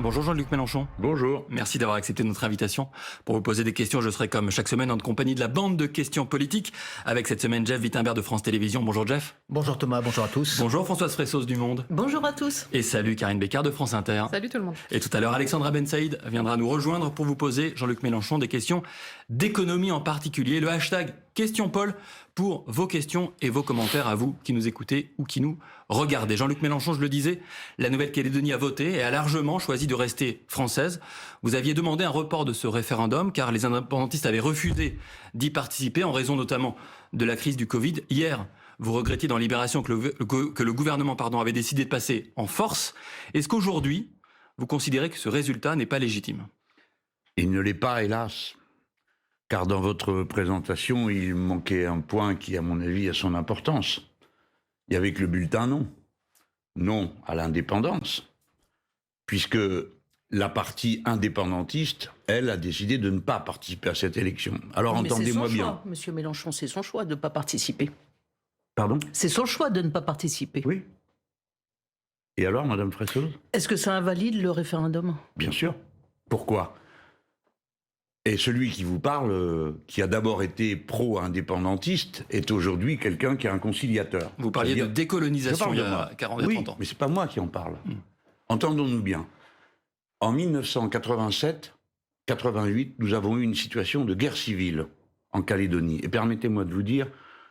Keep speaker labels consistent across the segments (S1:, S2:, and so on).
S1: Bonjour Jean-Luc Mélenchon.
S2: Bonjour.
S1: Merci d'avoir accepté notre invitation. Pour vous poser des questions, je serai comme chaque semaine en compagnie de la bande de questions politiques. Avec cette semaine, Jeff Wittenberg de France Télévisions. Bonjour Jeff.
S3: Bonjour Thomas, bonjour à tous.
S1: Bonjour Françoise Fressos du Monde.
S4: Bonjour à tous.
S1: Et salut Karine Bécard de France Inter.
S4: Salut tout le monde.
S1: Et tout à l'heure, Alexandra Ben Saïd viendra nous rejoindre pour vous poser, Jean-Luc Mélenchon, des questions d'économie en particulier. Le hashtag QuestionPaul pour vos questions et vos commentaires à vous qui nous écoutez ou qui nous regardez. Jean-Luc Mélenchon, je le disais, la Nouvelle-Calédonie a voté et a largement choisi de rester française. Vous aviez demandé un report de ce référendum car les indépendantistes avaient refusé d'y participer en raison notamment de la crise du Covid. Hier, vous regrettiez dans Libération que le gouvernement avait décidé de passer en force. Est-ce qu'aujourd'hui, vous considérez que ce résultat n'est pas légitime ?
S2: Il ne l'est pas, hélas. Car dans votre présentation, il manquait un point qui, à mon avis, a son importance. Il y avait que le bulletin non. Non à l'indépendance. Puisque la partie indépendantiste, elle, a décidé de ne pas participer à cette élection. Alors entendez-moi bien.
S4: Monsieur Mélenchon, c'est son choix de ne pas participer.
S2: Pardon ?
S4: C'est son choix de ne pas participer.
S2: Oui. Et alors, Madame Fressos ?
S4: Est-ce que ça invalide le référendum ?
S2: Bien sûr. Pourquoi ? Et celui qui vous parle, qui a d'abord été pro-indépendantiste, est aujourd'hui quelqu'un qui est un conciliateur.
S1: Vous parliez de décolonisation il y a 40
S2: oui,
S1: 30 ans.
S2: Mais c'est pas moi qui en parle. Entendons-nous bien. En 1987-88, nous avons eu une situation de guerre civile en Calédonie. Et permettez-moi de vous dire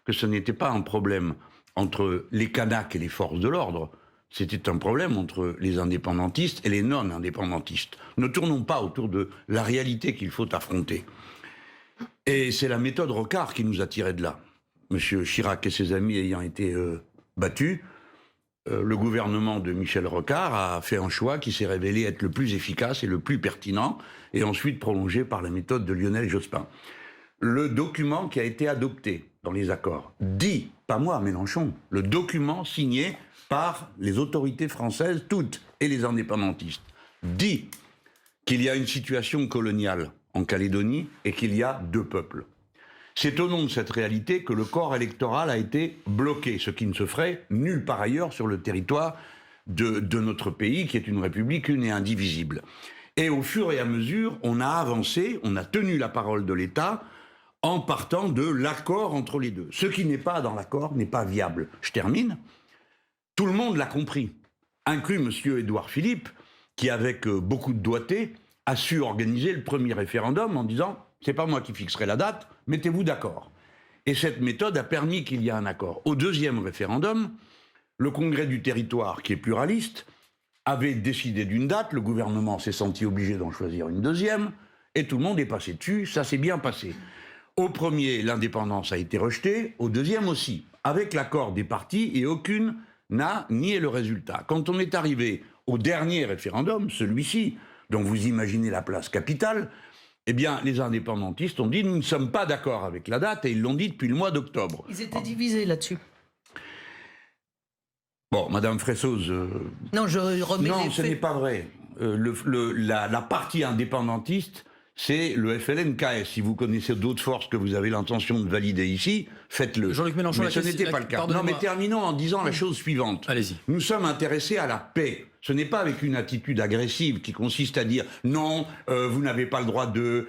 S2: que ce n'était pas un problème entre les Kanaks et les forces de l'ordre. C'était un problème entre les indépendantistes et les non-indépendantistes. Ne tournons pas autour de la réalité qu'il faut affronter. Et c'est la méthode Rocard qui nous a tirés de là. Monsieur Chirac et ses amis ayant été battus, le gouvernement de Michel Rocard a fait un choix qui s'est révélé être le plus efficace et le plus pertinent, et ensuite prolongé par la méthode de Lionel Jospin. Le document qui a été adopté dans les accords dit, pas moi, Mélenchon, le document signé par les autorités françaises, toutes, et les indépendantistes, dit qu'il y a une situation coloniale en Calédonie et qu'il y a deux peuples. C'est au nom de cette réalité que le corps électoral a été bloqué, ce qui ne se ferait nulle part ailleurs sur le territoire de notre pays, qui est une république une et indivisible. Et au fur et à mesure, on a avancé, on a tenu la parole de l'État en partant de l'accord entre les deux. Ce qui n'est pas dans l'accord n'est pas viable. Je termine. Tout le monde l'a compris, inclus M. Édouard Philippe, qui, avec beaucoup de doigté, a su organiser le premier référendum en disant « c'est pas moi qui fixerai la date, mettez-vous d'accord ». Et cette méthode a permis qu'il y ait un accord. Au deuxième référendum, le Congrès du territoire, qui est pluraliste, avait décidé d'une date, le gouvernement s'est senti obligé d'en choisir une deuxième, et tout le monde est passé dessus, ça s'est bien passé. Au premier, l'indépendance a été rejetée, au deuxième aussi, avec l'accord des partis, et aucune n'a nié le résultat. Quand on est arrivé au dernier référendum, celui-ci, dont vous imaginez la place capitale, eh bien, les indépendantistes ont dit « nous ne sommes pas d'accord avec la date » et ils l'ont dit depuis le mois d'octobre.
S4: Ils étaient divisés là-dessus.
S2: Bon, Madame Fressos...
S4: Non, je remets
S2: non,
S4: les
S2: ce
S4: faits.
S2: n'est pas vrai. La partie indépendantiste, c'est le FLNKS. Si vous connaissez d'autres forces que vous avez l'intention de valider ici, faites-le.
S1: Jean-Luc Mélenchon,
S2: mais ce n'était pas le cas. Non, mais terminons en disant la chose suivante.
S1: Allez-y.
S2: Nous sommes intéressés à la paix. Ce n'est pas avec une attitude agressive qui consiste à dire « non, vous n'avez pas le droit de...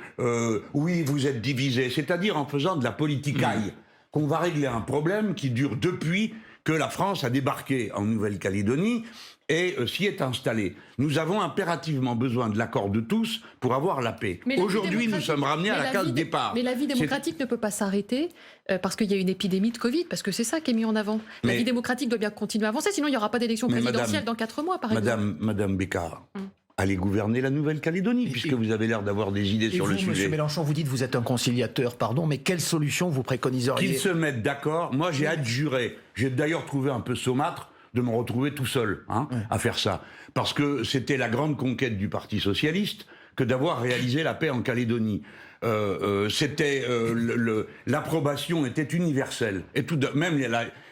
S2: oui, vous êtes divisés », c'est-à-dire en faisant de la politicaille, qu'on va régler un problème qui dure depuis que la France a débarqué en Nouvelle-Calédonie et s'y est installée. Nous avons impérativement besoin de l'accord de tous pour avoir la paix. Aujourd'hui, nous sommes ramenés à la case départ.
S5: Mais la vie démocratique ne peut pas s'arrêter parce qu'il y a une épidémie de Covid, parce que c'est ça qui est mis en avant. La vie démocratique doit bien continuer à avancer, sinon il n'y aura pas d'élection présidentielle dans 4 mois, par exemple.
S2: Madame Bécard, allez gouverner la Nouvelle-Calédonie, puisque vous avez l'air d'avoir des idées sur le sujet.
S3: Monsieur Mélenchon, vous dites que vous êtes un conciliateur, pardon, mais quelle solution vous préconiseriez ?
S2: Qu'ils se mettent d'accord. Moi, j'ai adjuré. J'ai d'ailleurs trouvé un peu saumâtre de me retrouver tout seul à faire ça. Parce que c'était la grande conquête du Parti socialiste que d'avoir réalisé la paix en Calédonie. L'approbation était universelle. Et même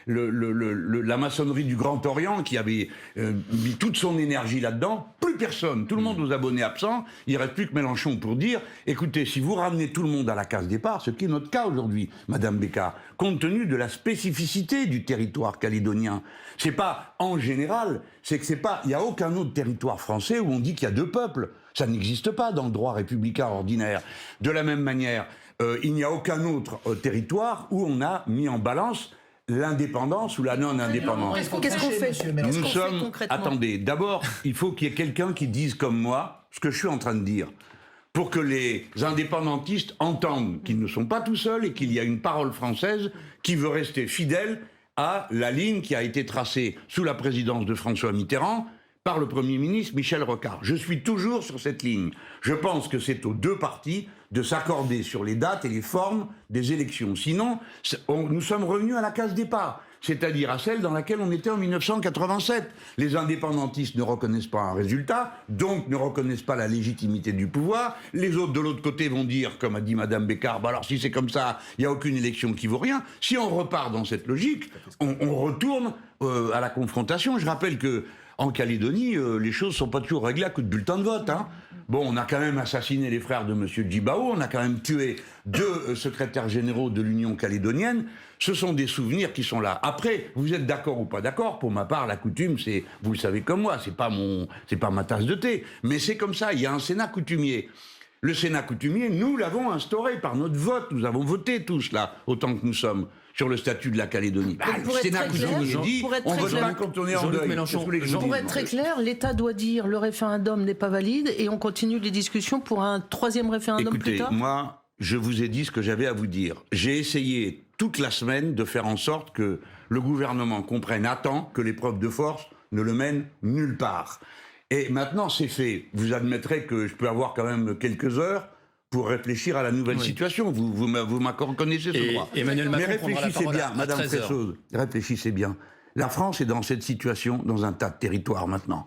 S2: la maçonnerie du Grand Orient qui avait mis toute son énergie là-dedans. Plus personne, tout le monde aux abonnés absents. Il ne reste plus que Mélenchon pour dire, écoutez, si vous ramenez tout le monde à la case départ, ce qui est notre cas aujourd'hui, Madame Bécard, compte tenu de la spécificité du territoire calédonien, c'est pas en général, c'est que c'est pas, il n'y a aucun autre territoire français où on dit qu'il y a deux peuples. Ça n'existe pas dans le droit républicain ordinaire. De la même manière, il n'y a aucun autre territoire où on a mis en balance l'indépendance ou la non-indépendance.
S4: Qu'est-ce qu'on fait, monsieur Mélenchon?
S2: Nous sommes... Attendez, d'abord, il faut qu'il y ait quelqu'un qui dise comme moi ce que je suis en train de dire, pour que les indépendantistes entendent qu'ils ne sont pas tout seuls et qu'il y a une parole française qui veut rester fidèle à la ligne qui a été tracée sous la présidence de François Mitterrand par le Premier ministre Michel Rocard. Je suis toujours sur cette ligne. Je pense que c'est aux deux partis de s'accorder sur les dates et les formes des élections. Sinon, nous sommes revenus à la case départ, c'est-à-dire à celle dans laquelle on était en 1987. Les indépendantistes ne reconnaissent pas un résultat, donc ne reconnaissent pas la légitimité du pouvoir. Les autres de l'autre côté vont dire, comme a dit Madame Bécard, bah alors si c'est comme ça, il n'y a aucune élection qui vaut rien. Si on repart dans cette logique, on retourne à la confrontation. Je rappelle que en Calédonie, les choses ne sont pas toujours réglées à coup de bulletin de vote. Hein. Bon, on a quand même assassiné les frères de M. Djibao, on a quand même tué 2 secrétaires généraux de l'Union calédonienne. Ce sont des souvenirs qui sont là. Après, vous êtes d'accord ou pas d'accord, pour ma part, la coutume, c'est, vous le savez comme moi, c'est pas ma tasse de thé. Mais c'est comme ça, il y a un Sénat coutumier. Le Sénat coutumier, nous l'avons instauré par notre vote. Nous avons voté tous, là, autant que nous sommes, sur le statut de la Calédonie.
S4: Le Sénat coutumier
S2: dit, on vote pas quand on est en deuil.
S4: Pour être très clair, l'État doit dire le référendum n'est pas valide et on continue les discussions pour un 3e référendum plus tard.
S2: Écoutez, moi, je vous ai dit ce que j'avais à vous dire. J'ai essayé toute la semaine de faire en sorte que le gouvernement comprenne à temps que l'épreuve de force ne le mène nulle part. Et maintenant, c'est fait. Vous admettrez que je peux avoir quand même quelques heures pour réfléchir à la nouvelle situation. Vous reconnaissez ce droit.
S1: Emmanuel Macron.
S2: Mais réfléchissez bien, Madame Fressoz, réfléchissez bien. La France est dans cette situation, dans un tas de territoires maintenant.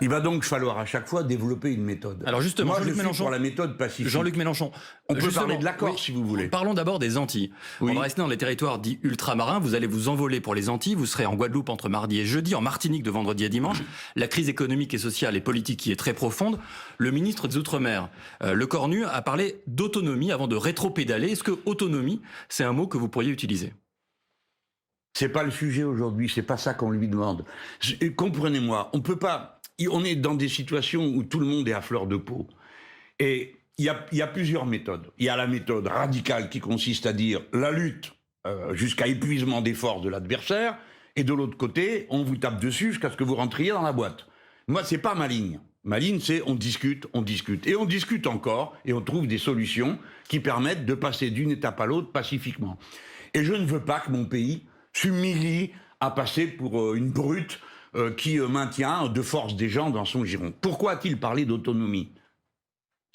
S2: Il va donc falloir à chaque fois développer une méthode.
S1: Alors justement,
S2: moi, je suis pour la méthode pacifique.
S1: Jean-Luc Mélenchon.
S2: On peut parler de l'accord, si vous voulez.
S1: Parlons d'abord des Antilles.
S2: Oui.
S1: On va rester dans les territoires dits ultramarins. Vous allez vous envoler pour les Antilles. Vous serez en Guadeloupe entre mardi et jeudi, en Martinique de vendredi à dimanche. La crise économique et sociale et politique qui est très profonde. Le ministre des Outre-mer, Le Cornu, a parlé d'autonomie avant de rétro-pédaler. Est-ce que autonomie, c'est un mot que vous pourriez utiliser ?
S2: C'est pas le sujet aujourd'hui. C'est pas ça qu'on lui demande. Comprenez-moi. On peut pas. On est dans des situations où tout le monde est à fleur de peau. Et il y a plusieurs méthodes. Il y a la méthode radicale qui consiste à dire la lutte jusqu'à épuisement des forces de l'adversaire, et de l'autre côté, on vous tape dessus jusqu'à ce que vous rentriez dans la boîte. Moi, c'est pas ma ligne. Ma ligne, c'est on discute. Et on discute encore, et on trouve des solutions qui permettent de passer d'une étape à l'autre pacifiquement. Et je ne veux pas que mon pays s'humilie à passer pour une brute qui maintient de force des gens dans son giron. Pourquoi a-t-il parlé d'autonomie ?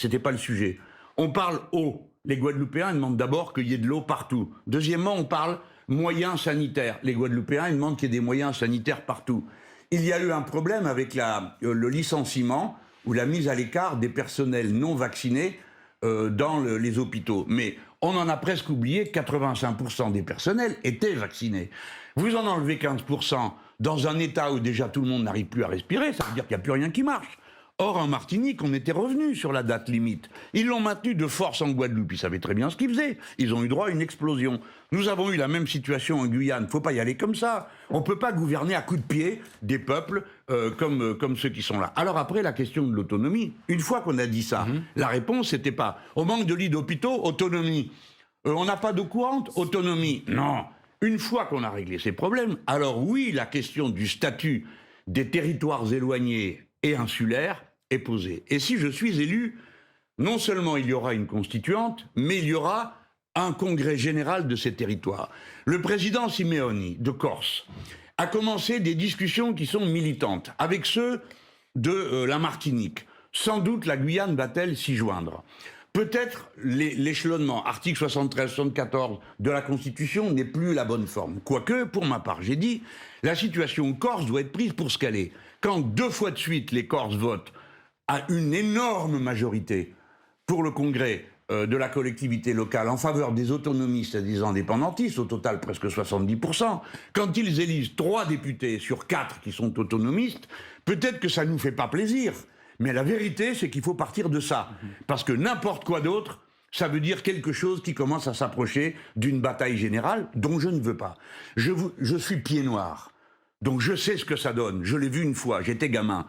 S2: C'était pas le sujet. On parle eau. Les Guadeloupéens demandent d'abord qu'il y ait de l'eau partout. Deuxièmement, on parle moyens sanitaires. Les Guadeloupéens demandent qu'il y ait des moyens sanitaires partout. Il y a eu un problème avec le licenciement ou la mise à l'écart des personnels non vaccinés dans les hôpitaux. Mais on en a presque oublié que 85% des personnels étaient vaccinés. Vous en enlevez 15% dans un état où déjà tout le monde n'arrive plus à respirer, ça veut dire qu'il n'y a plus rien qui marche. Or, en Martinique, on était revenu sur la date limite. Ils l'ont maintenu de force en Guadeloupe. Ils savaient très bien ce qu'ils faisaient. Ils ont eu droit à une explosion. Nous avons eu la même situation en Guyane. Il ne faut pas y aller comme ça. On ne peut pas gouverner à coups de pied des peuples comme ceux qui sont là. Alors après, la question de l'autonomie. Une fois qu'on a dit ça, la réponse, c'était pas « on manque de lits d'hôpitaux, autonomie. On n'a pas d'eau courante, autonomie. » Non. Une fois qu'on a réglé ces problèmes, alors oui, la question du statut des territoires éloignés et insulaire est posée. Et si je suis élu, non seulement il y aura une constituante, mais il y aura un congrès général de ces territoires. Le président Simeoni de Corse a commencé des discussions qui sont militantes avec ceux de la Martinique. Sans doute la Guyane va-t-elle s'y joindre. Peut-être l'échelonnement, article 73-74 de la Constitution n'est plus la bonne forme. Quoique, pour ma part, j'ai dit, la situation corse doit être prise pour ce qu'elle est. Quand 2 fois de suite les Corses votent à une énorme majorité pour le Congrès de la collectivité locale en faveur des autonomistes et des indépendantistes, au total presque 70%, quand ils élisent 3 députés sur 4 qui sont autonomistes, peut-être que ça ne nous fait pas plaisir. Mais la vérité, c'est qu'il faut partir de ça. Parce que n'importe quoi d'autre, ça veut dire quelque chose qui commence à s'approcher d'une bataille générale dont je ne veux pas. Je suis pied noir, donc je sais ce que ça donne. Je l'ai vu une fois, j'étais gamin.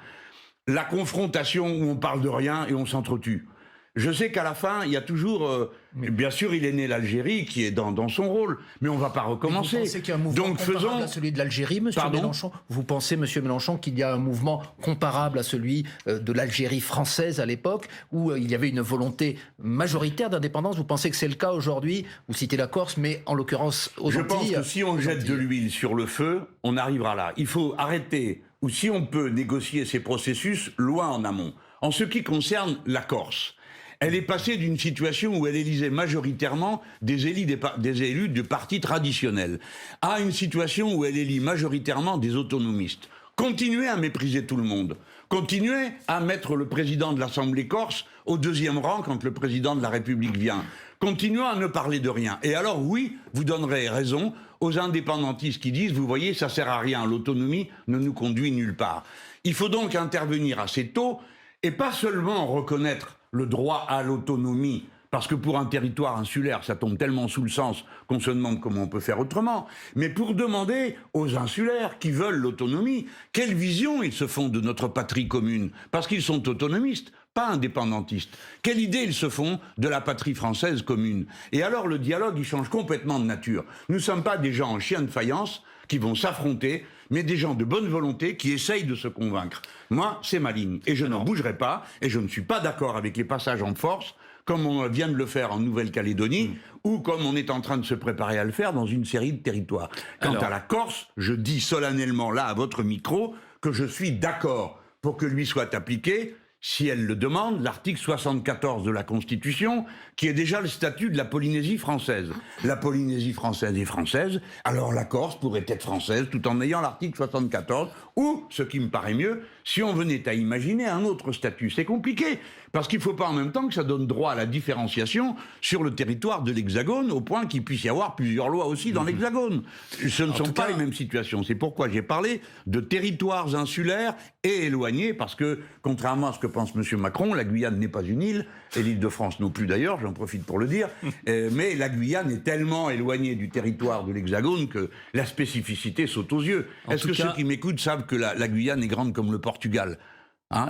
S2: La confrontation où on parle de rien et on s'entretue. Je sais qu'à la fin, il y a toujours... bien sûr, il est né l'Algérie, qui est dans son rôle, mais on ne va pas recommencer.
S3: Vous pensez qu'il y a un mouvement comparable à celui de l'Algérie, monsieur Mélenchon? Vous pensez, monsieur Mélenchon, qu'il y a un mouvement comparable à celui de l'Algérie française à l'époque, où il y avait une volonté majoritaire d'indépendance? Vous pensez que c'est le cas aujourd'hui? Vous citez la Corse, mais en l'occurrence aux Antilles.
S2: Je pense que si on jette de l'huile sur le feu, on arrivera là. Il faut arrêter, ou si on peut négocier ces processus, loin en amont. En ce qui concerne la Corse, elle est passée d'une situation où elle élisait majoritairement des élus de partis traditionnels à une situation où elle élit majoritairement des autonomistes. Continuez à mépriser tout le monde. Continuez à mettre le président de l'Assemblée corse au 2e rang quand le président de la République vient. Continuez à ne parler de rien. Et alors oui, vous donnerez raison aux indépendantistes qui disent, vous voyez, ça sert à rien, l'autonomie ne nous conduit nulle part. Il faut donc intervenir assez tôt et pas seulement reconnaître le droit à l'autonomie, parce que pour un territoire insulaire, ça tombe tellement sous le sens qu'on se demande comment on peut faire autrement, mais pour demander aux insulaires qui veulent l'autonomie, quelle vision ils se font de notre patrie commune, parce qu'ils sont autonomistes, pas indépendantistes. Quelle idée ils se font de la patrie française commune. Et alors le dialogue, il change complètement de nature. Nous ne sommes pas des gens en chien de faïence qui vont s'affronter, mais des gens de bonne volonté qui essayent de se convaincre. Moi, c'est ma ligne, et je n'en bougerai pas, et je ne suis pas d'accord avec les passages en force, comme on vient de le faire en Nouvelle-Calédonie, ou comme on est en train de se préparer à le faire dans une série de territoires. Quant à la Corse, je dis solennellement là, à votre micro, que je suis d'accord pour que lui soit appliqué, si elle le demande, l'article 74 de la Constitution, qui est déjà le statut de la Polynésie française. La Polynésie française est française, alors la Corse pourrait être française tout en ayant l'article 74, ou, ce qui me paraît mieux, si on venait à imaginer un autre statut. C'est compliqué, parce qu'il ne faut pas en même temps que ça donne droit à la différenciation sur le territoire de l'Hexagone, au point qu'il puisse y avoir plusieurs lois aussi dans l'Hexagone. Ce ne sont pas les mêmes situations. C'est pourquoi j'ai parlé de territoires insulaires et éloignés, parce que, contrairement à ce que pense M. Macron, la Guyane n'est pas une île, et l'Île-de-France non plus d'ailleurs, j'en profite pour le dire, mais la Guyane est tellement éloignée du territoire de l'Hexagone que la spécificité saute aux yeux. Est-ce que ceux qui m'écoutent savent que la Guyane est grande comme le Portugal?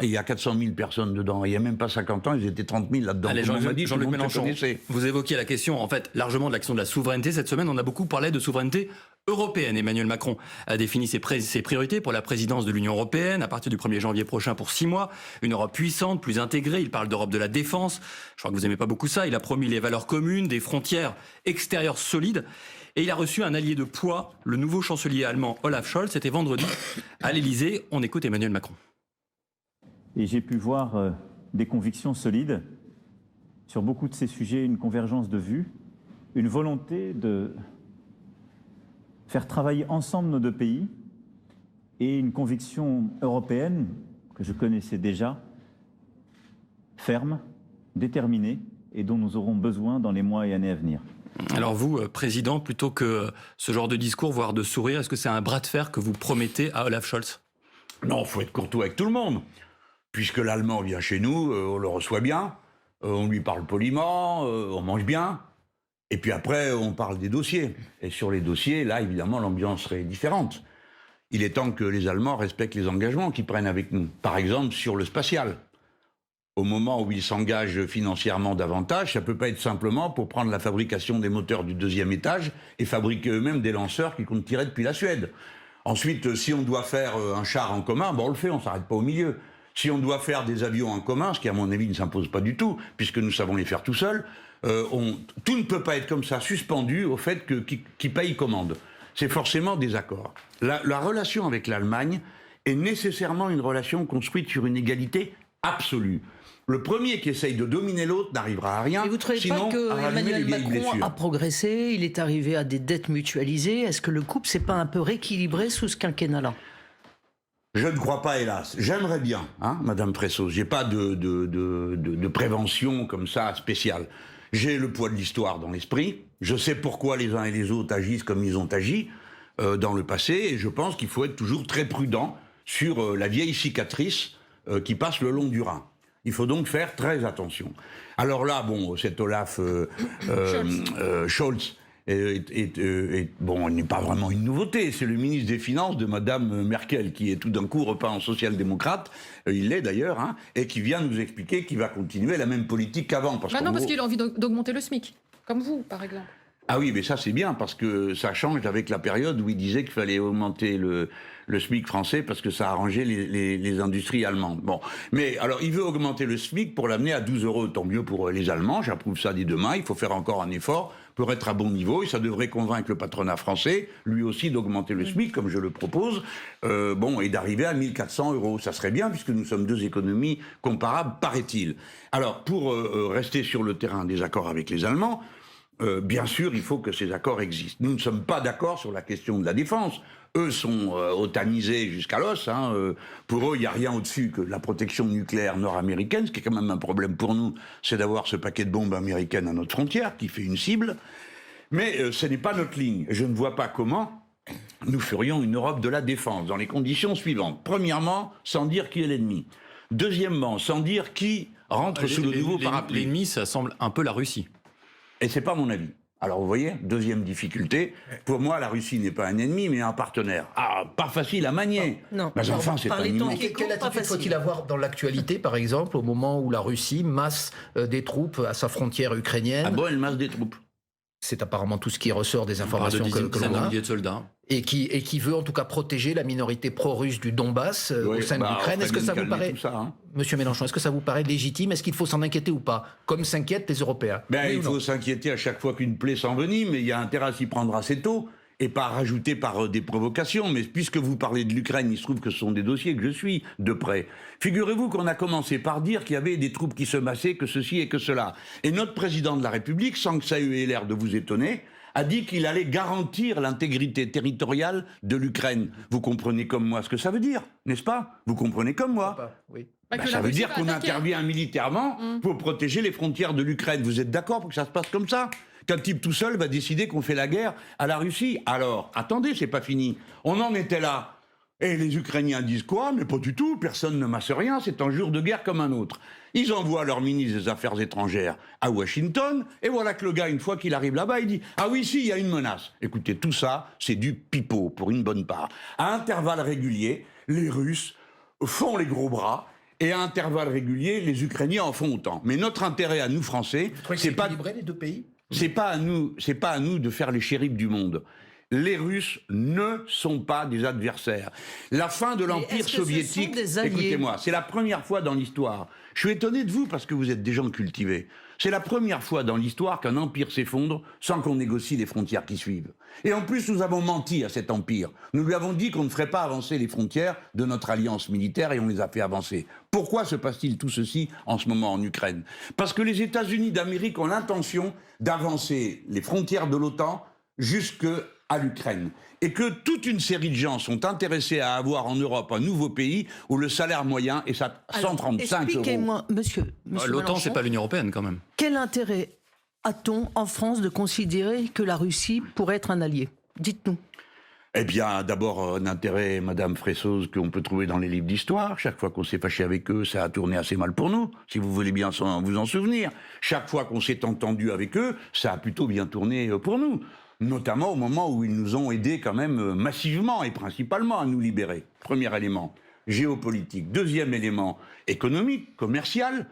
S2: Il y a 400 000 personnes dedans. Il n'y a même pas 50 ans, ils étaient 30 000 là-dedans.
S1: Allez, Jean-Luc Mélenchon, vous évoquiez la question, en fait, largement de l'action de la souveraineté. Cette semaine, on a beaucoup parlé de souveraineté européenne. Emmanuel Macron a défini ses priorités pour la présidence de l'Union européenne à partir du 1er janvier prochain pour 6 mois. Une Europe puissante, plus intégrée. Il parle d'Europe de la défense. Je crois que vous n'aimez pas beaucoup ça. Il a promis les valeurs communes, des frontières extérieures solides. Et il a reçu un allié de poids, le nouveau chancelier allemand Olaf Scholz. C'était vendredi à l'Élysée. On écoute Emmanuel Macron.
S6: Et j'ai pu voir des convictions solides sur beaucoup de ces sujets, une convergence de vues, une volonté de faire travailler ensemble nos deux pays et une conviction européenne que je connaissais déjà, ferme, déterminée et dont nous aurons besoin dans les mois et années à venir.
S1: Alors vous, Président, plutôt que ce genre de discours, voire de sourire, est-ce que c'est un bras de fer que vous promettez à Olaf Scholz?
S2: Non, il faut être courtois avec tout le monde. Puisque l'Allemand vient chez nous, on le reçoit bien, on lui parle poliment, on mange bien, et puis après on parle des dossiers. Et sur les dossiers, là évidemment l'ambiance serait différente. Il est temps que les Allemands respectent les engagements qu'ils prennent avec nous. Par exemple sur le spatial. Au moment où ils s'engagent financièrement davantage, ça ne peut pas être simplement pour prendre la fabrication des moteurs du 2e étage et fabriquer eux-mêmes des lanceurs qu'ils comptent tirer depuis la Suède. Ensuite, si on doit faire un char en commun, on le fait, on ne s'arrête pas au milieu. Si on doit faire des avions en commun, ce qui à mon avis ne s'impose pas du tout, puisque nous savons les faire tout seuls, tout ne peut pas être comme ça suspendu au fait que qui paye commande. C'est forcément des accords. La relation avec l'Allemagne est nécessairement une relation construite sur une égalité absolue. Le premier qui essaye de dominer l'autre n'arrivera à rien.
S4: Et vous ne trouvez
S2: sinon,
S4: pas que Emmanuel Macron a progressé, il est arrivé à des dettes mutualisées? Est-ce que le couple s'est pas un peu rééquilibré sous ce quinquennat-là?
S2: Je ne crois pas, hélas. J'aimerais bien, hein, Madame Fressos. J'ai pas de prévention comme ça spéciale. J'ai le poids de l'histoire dans l'esprit. Je sais pourquoi les uns et les autres agissent comme ils ont agi dans le passé. Et je pense qu'il faut être toujours très prudent sur la vieille cicatrice qui passe le long du Rhin. Il faut donc faire très attention. Alors là, bon, cet Olaf Scholz bon, il n'est pas vraiment une nouveauté. C'est le ministre des Finances de Madame Merkel qui est tout d'un coup repeint en social-démocrate. Il l'est d'ailleurs, hein, et qui vient nous expliquer qu'il va continuer la même politique qu'avant.
S5: Parce qu'il a envie d'augmenter le SMIC, comme vous, par exemple.
S2: Ah oui, mais ça c'est bien, parce que ça change avec la période où il disait qu'il fallait augmenter le SMIC français parce que ça arrangeait les industries allemandes. Bon, mais alors il veut augmenter le SMIC pour l'amener à 12 €, tant mieux pour les Allemands, j'approuve ça dès demain, il faut faire encore un effort pour être à bon niveau, et ça devrait convaincre le patronat français, lui aussi, d'augmenter le SMIC, comme je le propose, et d'arriver à 1 400 €. Ça serait bien, puisque nous sommes deux économies comparables, paraît-il. Alors, pour rester sur le terrain des accords avec les Allemands, bien sûr, il faut que ces accords existent. Nous ne sommes pas d'accord sur la question de la défense. Eux sont otanisés jusqu'à l'os. Hein. Pour eux, il n'y a rien au-dessus que la protection nucléaire nord-américaine. Ce qui est quand même un problème pour nous, c'est d'avoir ce paquet de bombes américaines à notre frontière, qui fait une cible. Mais ce n'est pas notre ligne. Je ne vois pas comment nous ferions une Europe de la défense, dans les conditions suivantes. Premièrement, sans dire qui est l'ennemi. Deuxièmement, sans dire qui rentre sous le nouveau parapluie.
S1: L'ennemi, ça semble un peu la Russie.
S2: Et c'est pas mon avis. Alors vous voyez, deuxième difficulté, pour moi la Russie n'est pas un ennemi mais un partenaire. Ah, pas facile à manier.
S3: Non.
S2: Mais enfin c'est un immense...
S3: Quelle attitude faut-il avoir dans l'actualité, par exemple, au moment où la Russie masse des troupes à sa frontière ukrainienne?
S2: Ah bon, elle masse des troupes.
S3: C'est apparemment tout ce qui ressort des informations que l'on a.
S1: De soldats.
S3: Et qui veut en tout cas protéger la minorité pro-russe du Donbass au sein de l'Ukraine. Est-ce que ça vous paraît, Monsieur Mélenchon, est-ce que ça vous paraît légitime? Est-ce qu'il faut s'en inquiéter ou pas? Comme s'inquiètent les Européens.
S2: Il faut s'inquiéter à chaque fois qu'une plaie s'envenime, mais il y a intérêt à s'y prendre assez tôt. Et pas rajouter par des provocations. Mais puisque vous parlez de l'Ukraine, il se trouve que ce sont des dossiers que je suis de près. Figurez-vous qu'on a commencé par dire qu'il y avait des troupes qui se massaient, que ceci et que cela. Et notre président de la République, sans que ça ait l'air de vous étonner, a dit qu'il allait garantir l'intégrité territoriale de l'Ukraine. Vous comprenez comme moi ce que ça veut dire, n'est-ce pas? Vous comprenez comme moi?
S3: Oui.
S2: Ça veut dire qu'on intervient militairement pour protéger les frontières de l'Ukraine. Vous êtes d'accord pour que ça se passe comme ça? Qu'un type tout seul va décider qu'on fait la guerre à la Russie? Alors, attendez, c'est pas fini. On en était là. Et les Ukrainiens disent quoi? Mais pas du tout, personne ne masse rien, c'est un jour de guerre comme un autre. Ils envoient leur ministre des Affaires étrangères à Washington, et voilà que le gars, une fois qu'il arrive là-bas, il dit « Ah oui, si, il y a une menace ». Écoutez, tout ça, c'est du pipeau, pour une bonne part. À intervalles réguliers, les Russes font les gros bras, et à intervalles réguliers, les Ukrainiens en font autant. Mais notre intérêt à nous, Français, c'est pas...
S3: équilibré, les deux pays?
S2: C'est pas à nous de faire les shérifs du monde. Les Russes ne sont pas des adversaires. La fin de l'Empire soviétique, écoutez-moi, c'est la première fois dans l'histoire. Je suis étonné de vous parce que vous êtes des gens cultivés. C'est la première fois dans l'histoire qu'un empire s'effondre sans qu'on négocie les frontières qui suivent. Et en plus, nous avons menti à cet empire. Nous lui avons dit qu'on ne ferait pas avancer les frontières de notre alliance militaire et on les a fait avancer. Pourquoi se passe-t-il tout ceci en ce moment en Ukraine? Parce que les États-Unis d'Amérique ont l'intention d'avancer les frontières de l'OTAN jusqu'à l'Ukraine. Et que toute une série de gens sont intéressés à avoir en Europe un nouveau pays où le salaire moyen est à 135 €.
S4: Expliquez-moi, monsieur
S1: l'OTAN, c'est pas l'Union européenne quand même.
S4: Quel intérêt a-t-on en France de considérer que la Russie pourrait être un allié? Dites-nous.
S2: Eh bien, d'abord, un intérêt, Madame Fressos, qu'on peut trouver dans les livres d'histoire. Chaque fois qu'on s'est fâché avec eux, ça a tourné assez mal pour nous, si vous voulez bien vous en souvenir. Chaque fois qu'on s'est entendu avec eux, ça a plutôt bien tourné pour nous. Notamment au moment où ils nous ont aidés quand même massivement et principalement à nous libérer. Premier élément, géopolitique. Deuxième élément, économique, commercial,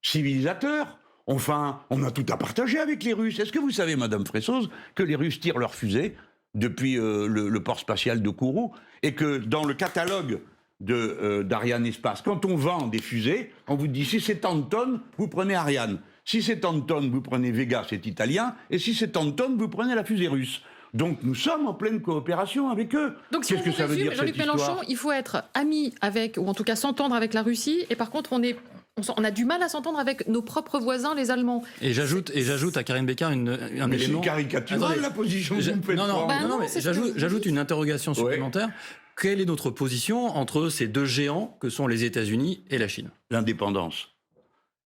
S2: civilisateur. Enfin, on a tout à partager avec les Russes. Est-ce que vous savez, Madame Fressos, que les Russes tirent leurs fusées depuis le port spatial de Kourou, et que dans le catalogue d'Ariane Espace, quand on vend des fusées, on vous dit si c'est tant de tonnes, vous prenez Ariane. Si c'est tant de tonnes, vous prenez Vega, c'est italien, et si c'est tant de tonnes, vous prenez la fusée russe. Donc nous sommes en pleine coopération avec eux.
S5: Donc si
S2: Qu'est-ce que ça veut dire,
S5: Jean-Luc Mélenchon, il faut être ami avec, ou en tout cas s'entendre avec la Russie, et par contre on a du mal à s'entendre avec nos propres voisins, les Allemands.
S1: Et j'ajoute à Karine Bécard un élément...
S2: C'est caricatural la position que vous me faites prendre.
S1: Non, mais j'ajoute une interrogation supplémentaire. Ouais. quelle est notre position entre ces deux géants que sont les États-Unis et la Chine?
S2: L'indépendance.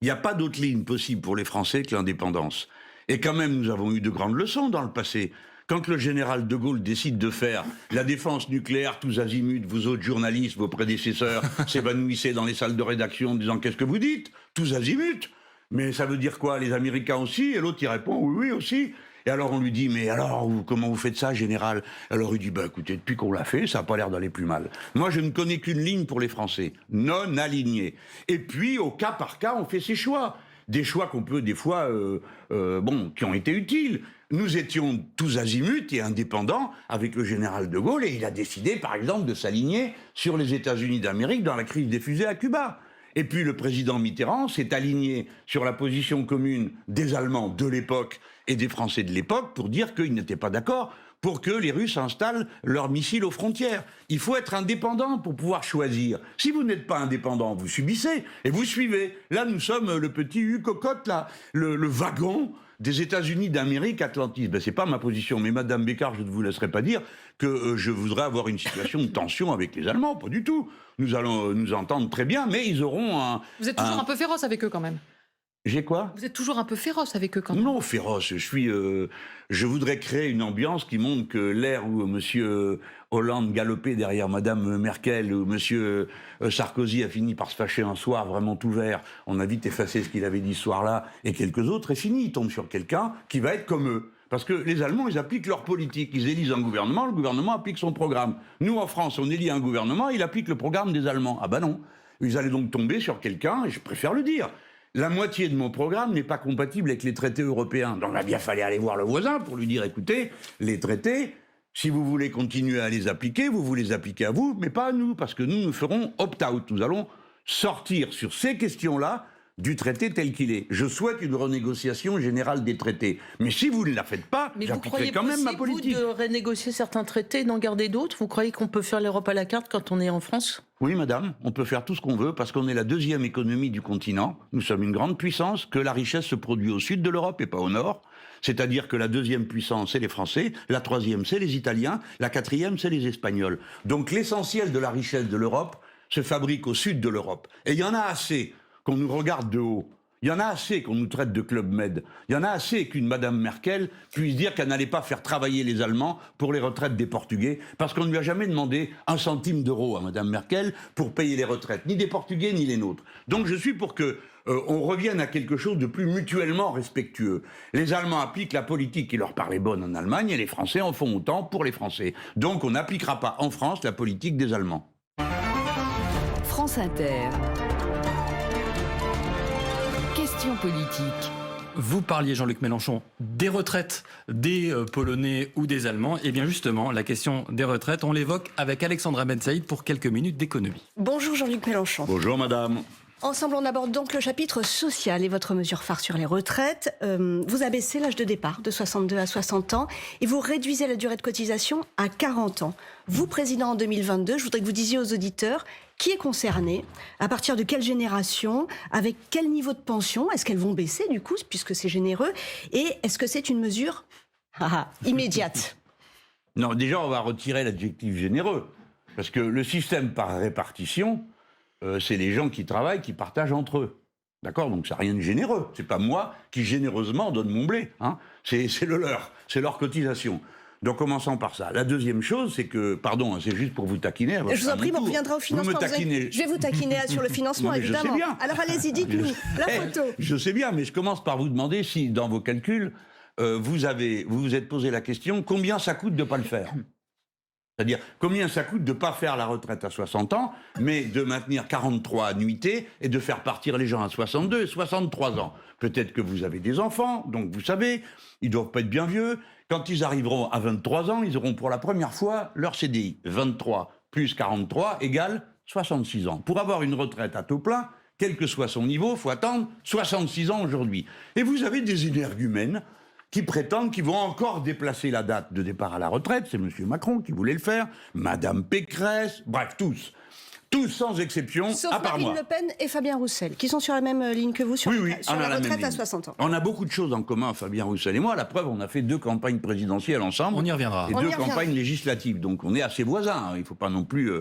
S2: Il n'y a pas d'autre ligne possible pour les Français que l'indépendance. Et quand même, nous avons eu de grandes leçons dans le passé. Quand le général de Gaulle décide de faire la défense nucléaire tous azimuts, vous autres journalistes, vos prédécesseurs, s'évanouissaient dans les salles de rédaction en disant « Qu'est-ce que vous dites ? Tous azimuts !» Mais ça veut dire quoi? Les Américains aussi? Et l'autre, il répond « Oui, oui, aussi !» Et alors on lui dit « Mais alors, comment vous faites ça, général ?» Alors il dit « Bah écoutez, depuis qu'on l'a fait, ça n'a pas l'air d'aller plus mal. Moi, je ne connais qu'une ligne pour les Français, non alignée. Et puis, au cas par cas, on fait ses choix. Des choix qu'on peut, des fois, qui ont été utiles. Nous étions tous azimuts et indépendants avec le général de Gaulle, et il a décidé, par exemple, de s'aligner sur les États-Unis d'Amérique dans la crise des fusées à Cuba. Et puis le président Mitterrand s'est aligné sur la position commune des Allemands de l'époque et des Français de l'époque pour dire qu'ils n'étaient pas d'accord pour que les Russes installent leurs missiles aux frontières. Il faut être indépendant pour pouvoir choisir. Si vous n'êtes pas indépendant, vous subissez et vous suivez. Là, nous sommes le petit U-cocotte, là, le wagon des États-Unis d'Amérique Atlantis. Ben, c'est pas ma position, mais Madame Bécard, je ne vous laisserai pas dire que je voudrais avoir une situation de tension avec les Allemands, pas du tout. Nous allons nous entendre très bien, mais ils auront un...
S5: Vous êtes toujours un peu féroce avec eux quand même.
S2: J'ai quoi?
S5: Vous êtes toujours un peu féroce avec eux quand même.
S2: Non, féroce. Je voudrais créer une ambiance qui montre que l'ère où M. Hollande galopait derrière Mme Merkel, où M. Sarkozy a fini par se fâcher un soir vraiment tout vert, on a vite effacé ce qu'il avait dit ce soir-là, et quelques autres, et fini. Il tombe sur quelqu'un qui va être comme eux. Parce que les Allemands, ils appliquent leur politique. Ils élisent un gouvernement, le gouvernement applique son programme. Nous, en France, on élit un gouvernement, il applique le programme des Allemands. Ah ben non. Ils allaient donc tomber sur quelqu'un, et je préfère le dire. La moitié de mon programme n'est pas compatible avec les traités européens. Donc il a bien fallu aller voir le voisin pour lui dire, écoutez, les traités, si vous voulez continuer à les appliquer, vous les appliquez à vous, mais pas à nous, parce que nous ferons opt-out. Nous allons sortir sur ces questions-là du traité tel qu'il est. Je souhaite une renégociation générale des traités. Mais si vous ne la faites pas, j'appliquerai quand même ma politique.
S4: Vous de renégocier certains traités et d'en garder d'autres? Vous croyez qu'on peut faire l'Europe à la carte quand on est en France?
S2: Oui, madame, on peut faire tout ce qu'on veut parce qu'on est la deuxième économie du continent. Nous sommes une grande puissance, que la richesse se produit au sud de l'Europe et pas au nord. C'est-à-dire que la deuxième puissance, c'est les Français, la troisième, c'est les Italiens, la quatrième, c'est les Espagnols. Donc l'essentiel de la richesse de l'Europe se fabrique au sud de l'Europe. Et il y en a assez qu'on nous regarde de haut. Il y en a assez qu'on nous traite de Club Med. Il y en a assez qu'une Madame Merkel puisse dire qu'elle n'allait pas faire travailler les Allemands pour les retraites des Portugais, parce qu'on ne lui a jamais demandé un centime d'euro à Madame Merkel pour payer les retraites, ni des Portugais ni les nôtres. Donc je suis pour que on revienne à quelque chose de plus mutuellement respectueux. Les Allemands appliquent la politique qui leur paraît bonne en Allemagne, et les Français en font autant pour les Français. Donc on n'appliquera pas en France la politique des Allemands.
S7: France Inter. Question politique.
S1: Vous parliez, Jean-Luc Mélenchon, des retraites des Polonais ou des Allemands. Et bien justement, la question des retraites, on l'évoque avec Alexandra Ben Saïd pour quelques minutes d'économie.
S8: Bonjour Jean-Luc Mélenchon.
S2: Bonjour madame.
S8: Ensemble, on aborde donc le chapitre social et votre mesure phare sur les retraites. Vous abaissez l'âge de départ de 62 à 60 ans et vous réduisez la durée de cotisation à 40 ans. Vous, président en 2022, je voudrais que vous disiez aux auditeurs qui est concerné, à partir de quelle génération, avec quel niveau de pension, est-ce qu'elles vont baisser du coup, puisque c'est généreux, et est-ce que c'est une mesure immédiate?
S2: Non, déjà on va retirer l'adjectif généreux, parce que le système par répartition, c'est les gens qui travaillent, qui partagent entre eux. D'accord? Donc ça n'a rien de généreux. C'est pas moi qui généreusement donne mon blé. Hein. C'est le leur. C'est leur cotisation. Donc commençons par ça. La deuxième chose, c'est que... Pardon, c'est juste pour vous taquiner.
S8: Je vous en prie, on reviendra au financement. Je vais vous taquiner sur le financement, non, évidemment.
S2: Je sais bien.
S8: Alors allez-y, dites-nous. La photo.
S2: Je sais bien, mais je commence par vous demander si, dans vos calculs, vous vous êtes posé la question, combien ça coûte de ne pas le faire? C'est-à-dire, combien ça coûte de ne pas faire la retraite à 60 ans, mais de maintenir 43 annuités et de faire partir les gens à 62 et 63 ans. Peut-être que vous avez des enfants, donc vous savez, ils ne doivent pas être bien vieux. Quand ils arriveront à 23 ans, ils auront pour la première fois leur CDI. 23 plus 43 égale 66 ans. Pour avoir une retraite à taux plein, quel que soit son niveau, il faut attendre 66 ans aujourd'hui. Et vous avez des énergumènes qui prétendent qu'ils vont encore déplacer la date de départ à la retraite. C'est M. Macron qui voulait le faire, Mme Pécresse, bref, tous. Tous sans exception,
S8: Sauf
S2: à part
S8: Marine
S2: moi.
S8: Le Pen et Fabien Roussel, qui sont sur la même ligne que vous sur,
S2: Oui,
S8: sur
S2: on a
S8: la
S2: la même
S8: retraite à
S2: ligne.
S8: 60 ans.
S2: On a beaucoup de choses en commun, Fabien Roussel et moi. La preuve, on a fait 2 campagnes présidentielles ensemble.
S1: On y reviendra.
S2: Et
S8: On y
S2: 2
S8: reviendra.
S2: campagnes législatives. Donc on est assez voisins. Il ne faut pas non plus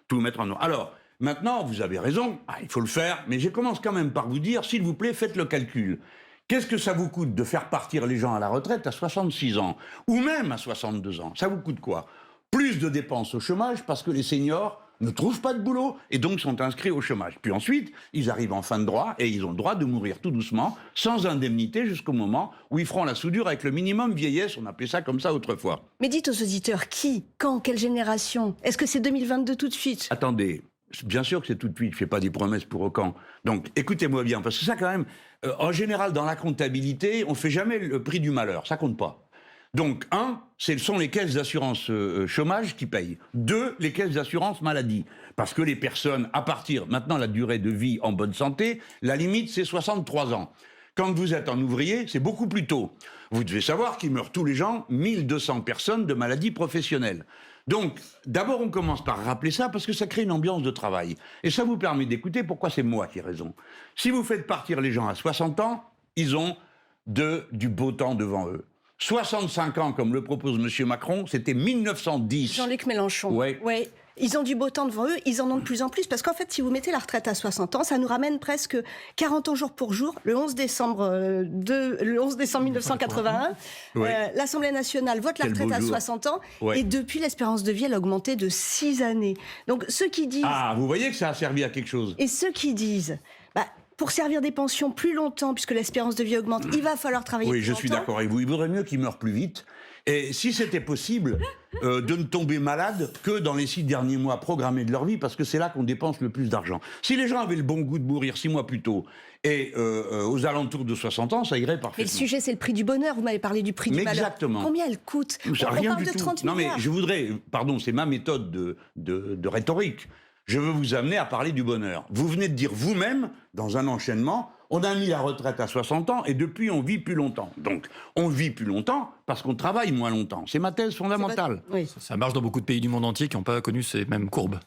S2: tout mettre en ordre. Alors, maintenant, vous avez raison. Il faut le faire. Mais je commence quand même par vous dire, s'il vous plaît, faites le calcul. Qu'est-ce que ça vous coûte de faire partir les gens à la retraite à 66 ans ou même à 62 ans? Ça vous coûte quoi? Plus de dépenses au chômage parce que les seniors ne trouvent pas de boulot et donc sont inscrits au chômage. Puis ensuite, ils arrivent en fin de droit et ils ont le droit de mourir tout doucement, sans indemnité, jusqu'au moment où ils feront la soudure avec le minimum vieillesse, on appelait ça comme ça autrefois.
S8: Mais dites aux auditeurs, qui, quand, quelle génération? Est-ce que c'est 2022 tout de suite?
S2: Attendez, bien sûr que c'est tout de suite, je ne fais pas des promesses pour aucun. Donc écoutez-moi bien, parce que ça quand même, en général dans la comptabilité, on ne fait jamais le prix du malheur, ça compte pas. Donc, 1, ce sont les caisses d'assurance chômage qui payent. 2, les caisses d'assurance maladie. Parce que les personnes, à partir, maintenant la durée de vie en bonne santé, la limite c'est 63 ans. Quand vous êtes un ouvrier, c'est beaucoup plus tôt. Vous devez savoir qu'il meurt tous les ans 1200 personnes de maladies professionnelles. Donc, d'abord on commence par rappeler ça parce que ça crée une ambiance de travail. Et ça vous permet d'écouter pourquoi c'est moi qui ai raison. Si vous faites partir les gens à 60 ans, ils ont du beau temps devant eux. 65 ans, comme le propose M. Macron, c'était 1910.
S8: Jean-Luc Mélenchon.
S2: Ouais.
S8: Ouais. Ils ont du beau temps devant eux, ils en ont de plus en plus, parce qu'en fait, si vous mettez la retraite à 60 ans, ça nous ramène presque 40 ans jour pour jour. Le 11 décembre 1981,
S2: Ouais.
S8: l'Assemblée nationale vote la
S2: Quel
S8: retraite
S2: beau
S8: à
S2: jour.
S8: 60 ans,
S2: Ouais.
S8: et depuis, l'espérance de vie, elle a augmenté de 6 années. Donc, ceux qui disent...
S2: Ah, vous voyez que ça a servi à quelque chose.
S8: Et ceux qui disent... pour servir des pensions plus longtemps, puisque l'espérance de vie augmente, il va falloir travailler
S2: Oui,
S8: plus
S2: je
S8: longtemps.
S2: suis d'accord avec vous. Il vaudrait mieux qu'ils meurent plus vite. Et si c'était possible de ne tomber malade que dans les 6 derniers mois programmés de leur vie, parce que c'est là qu'on dépense le plus d'argent. Si les gens avaient le bon goût de mourir 6 mois plus tôt et aux alentours de 60 ans, ça irait parfaitement.
S8: Mais le sujet, c'est le prix du bonheur. Vous m'avez parlé du prix du malheur.
S2: Exactement.
S8: Combien elle coûte?
S2: Ça,
S8: On
S2: rien
S8: parle
S2: du
S8: de
S2: tout.
S8: 30
S2: Non, mais
S8: milliards.
S2: je voudrais, pardon, c'est ma méthode de rhétorique. Je veux vous amener à parler du bonheur. Vous venez de dire vous-même, dans un enchaînement, on a mis la retraite à 60 ans et depuis on vit plus longtemps. Donc on vit plus longtemps parce qu'on travaille moins longtemps. C'est ma thèse fondamentale.
S8: Oui.
S1: Ça marche dans beaucoup de pays du monde entier qui n'ont pas connu ces mêmes courbes.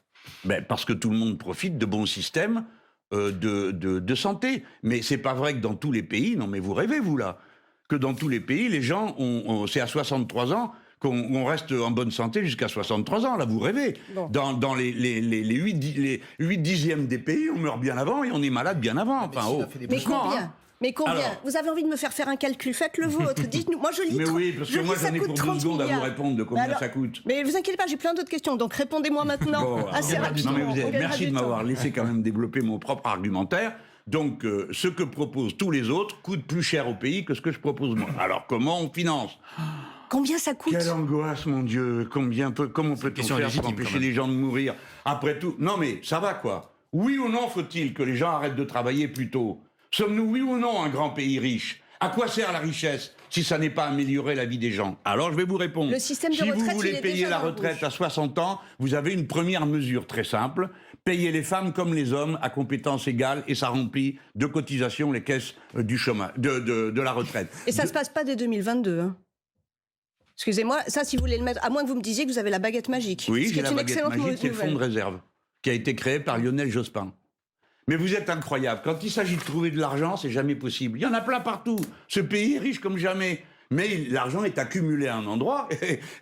S2: Ben, parce que tout le monde profite de bons systèmes de santé. Mais c'est pas vrai que dans tous les pays, non mais vous rêvez vous là, que dans tous les pays, les gens, c'est à 63 ans qu'on reste en bonne santé jusqu'à 63 ans. Là, vous rêvez.
S8: Bon.
S2: Dans les 8 dixièmes des pays, on meurt bien avant et on est malade bien avant. Enfin,
S3: s'il
S2: oh,
S3: a fait des
S8: Mais
S2: doucement,
S8: combien
S2: hein.
S8: Mais combien
S2: Alors.
S8: Vous avez envie de me faire un calcul? Faites le vôtre. Dites-nous. Moi, je lis.
S2: Mais oui, parce que moi,
S8: ça
S2: j'en ai
S8: coûte
S2: pour 2
S8: 30
S2: secondes à vous
S8: milliards.
S2: répondre de combien
S8: Mais alors-
S2: ça coûte.
S8: Mais vous inquiétez pas, j'ai plein d'autres questions. Donc répondez-moi maintenant
S2: Bon,
S8: assez
S2: alors,
S8: rapidement.
S2: non, mais vous
S8: On gagnera
S2: merci
S8: du
S2: de
S8: temps.
S2: m'avoir laissé quand même développer mon propre argumentaire. Donc, ce que proposent tous les autres coûte plus cher au pays que ce que je propose moi. Alors, comment on finance?
S8: Combien ça coûte?
S2: Quelle angoisse, mon Dieu. Comment peut-on faire
S1: question
S2: pour
S1: légitime,
S2: empêcher
S1: quand même.
S2: les gens de mourir? Après tout, non mais ça va quoi? Oui ou non faut-il que les gens arrêtent de travailler plus tôt? Sommes-nous, oui ou non, un grand pays riche? À quoi sert la richesse si ça n'est pas améliorer la vie des gens? Alors je vais vous répondre.
S8: Le système de
S2: si
S8: retraite,
S2: vous
S8: il
S2: voulez
S8: est
S2: payer
S8: déjà
S2: la
S8: dans le
S2: retraite
S8: rouge.
S2: à 60 ans, vous avez une première mesure très simple. Payer les femmes comme les hommes à compétences égales et ça remplit de cotisations les caisses du chômage, de la retraite.
S8: Et ça se passe pas dès 2022. Hein. Excusez-moi, ça, si vous voulez le mettre, à moins que vous me disiez que vous avez la baguette magique.
S2: Oui,
S8: ce qui
S2: j'ai
S8: est
S2: la
S8: une
S2: baguette
S8: excellente
S2: magique, c'est le fonds de
S8: nouvelle.
S2: réserve qui a été créé par Lionel Jospin. Mais vous êtes incroyable. Quand il s'agit de trouver de l'argent, c'est jamais possible. Il y en a plein partout. Ce pays est riche comme jamais. Mais l'argent est accumulé à un endroit,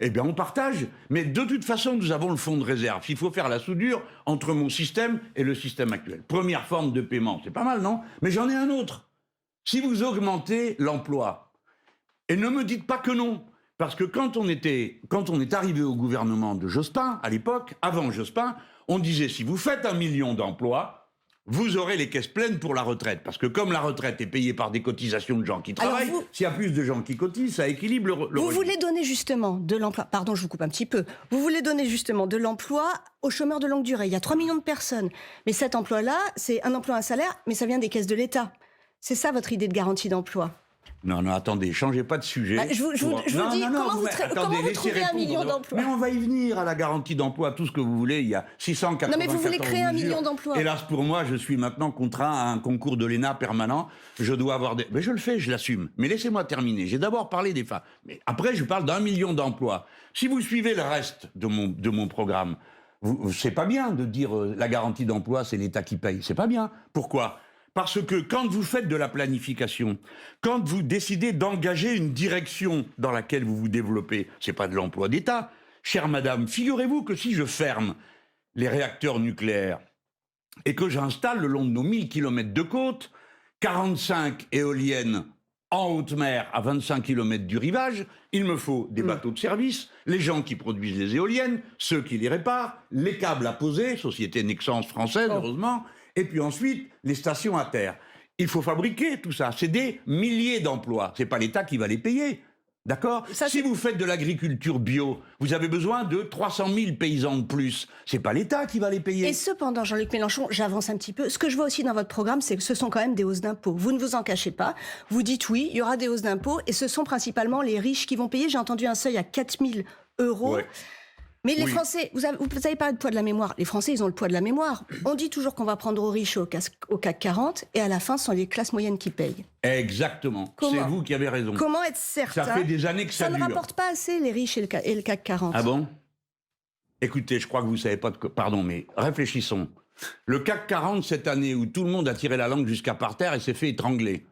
S2: et bien on partage. Mais de toute façon, nous avons le fonds de réserve. Il faut faire la soudure entre mon système et le système actuel. Première forme de paiement, c'est pas mal, non? Mais j'en ai un autre. Si vous augmentez l'emploi, et ne me dites pas que non, parce que quand on est arrivé au gouvernement de Jospin, à l'époque, avant Jospin, on disait si vous faites 1 million d'emplois, vous aurez les caisses pleines pour la retraite. Parce que comme la retraite est payée par des cotisations de gens qui
S8: Alors
S2: travaillent, s'il y a plus de gens qui cotisent, ça équilibre le
S8: Vous
S2: revenu.
S8: voulez donner justement de l'emploi, pardon, je vous coupe un petit peu, vous voulez donner justement de l'emploi aux chômeurs de longue durée. Il y a 3 millions de personnes. Mais cet emploi-là, c'est un emploi, un salaire, mais ça vient des caisses de l'État. C'est ça votre idée de garantie d'emploi?
S2: Non, attendez, changez pas de sujet.
S8: Je vous dis, comment vous
S2: laissez
S8: trouvez 1
S2: répondre.
S8: million d'emplois?
S2: Mais on va y venir à la garantie d'emploi, tout ce que vous voulez. Il y a 694
S8: Non, mais vous voulez créer 1 million
S2: mesures.
S8: d'emplois.
S2: Hélas pour moi, je suis maintenant contraint à un concours de l'ENA permanent. Je dois avoir des... Mais je le fais, je l'assume. Mais laissez-moi terminer. J'ai d'abord parlé des femmes. Mais après, je parle d'1 million d'emplois. Si vous suivez le reste de mon programme, C'est pas bien de dire la garantie d'emploi, c'est l'État qui paye. C'est pas bien. Pourquoi ? Parce que quand vous faites de la planification, quand vous décidez d'engager une direction dans laquelle vous vous développez, c'est pas de l'emploi d'État. Chère madame, figurez-vous que si je ferme les réacteurs nucléaires et que j'installe le long de nos 1000 km de côte 45 éoliennes en haute mer à 25 km du rivage, il me faut des bateaux de service, les gens qui produisent les éoliennes, ceux qui les réparent, les câbles à poser, société Nexans française, heureusement, et puis ensuite les stations à terre. Il faut fabriquer tout ça. C'est des milliers d'emplois. C'est pas l'État qui va les payer. D'accord ? Si vous faites de l'agriculture bio, vous avez besoin de 300 000 paysans de plus. C'est pas l'État qui va les payer.
S8: Et cependant, Jean-Luc Mélenchon, j'avance un petit peu. Ce que je vois aussi dans votre programme, c'est que ce sont quand même des hausses d'impôts. Vous ne vous en cachez pas. Vous dites oui, il y aura des hausses d'impôts et ce sont principalement les riches qui vont payer. J'ai entendu un seuil à 4 000 €. Ouais. Mais les Français, vous avez parlé de poids de la mémoire. Les Français, ils ont le poids de la mémoire. On dit toujours qu'on va prendre aux riches au CAC 40 et à la fin, ce sont les classes moyennes qui payent.
S2: Exactement. C'est vous qui avez raison.
S8: Comment être certain ?
S2: Ça fait des années que ça dure.
S8: Ça ne rapporte pas assez les riches et le CAC 40.
S2: Ah bon ? Écoutez, je crois que vous ne savez pas de quoi... Pardon, mais réfléchissons. Le CAC 40, cette année, où tout le monde a tiré la langue jusqu'à par terre et s'est fait étrangler.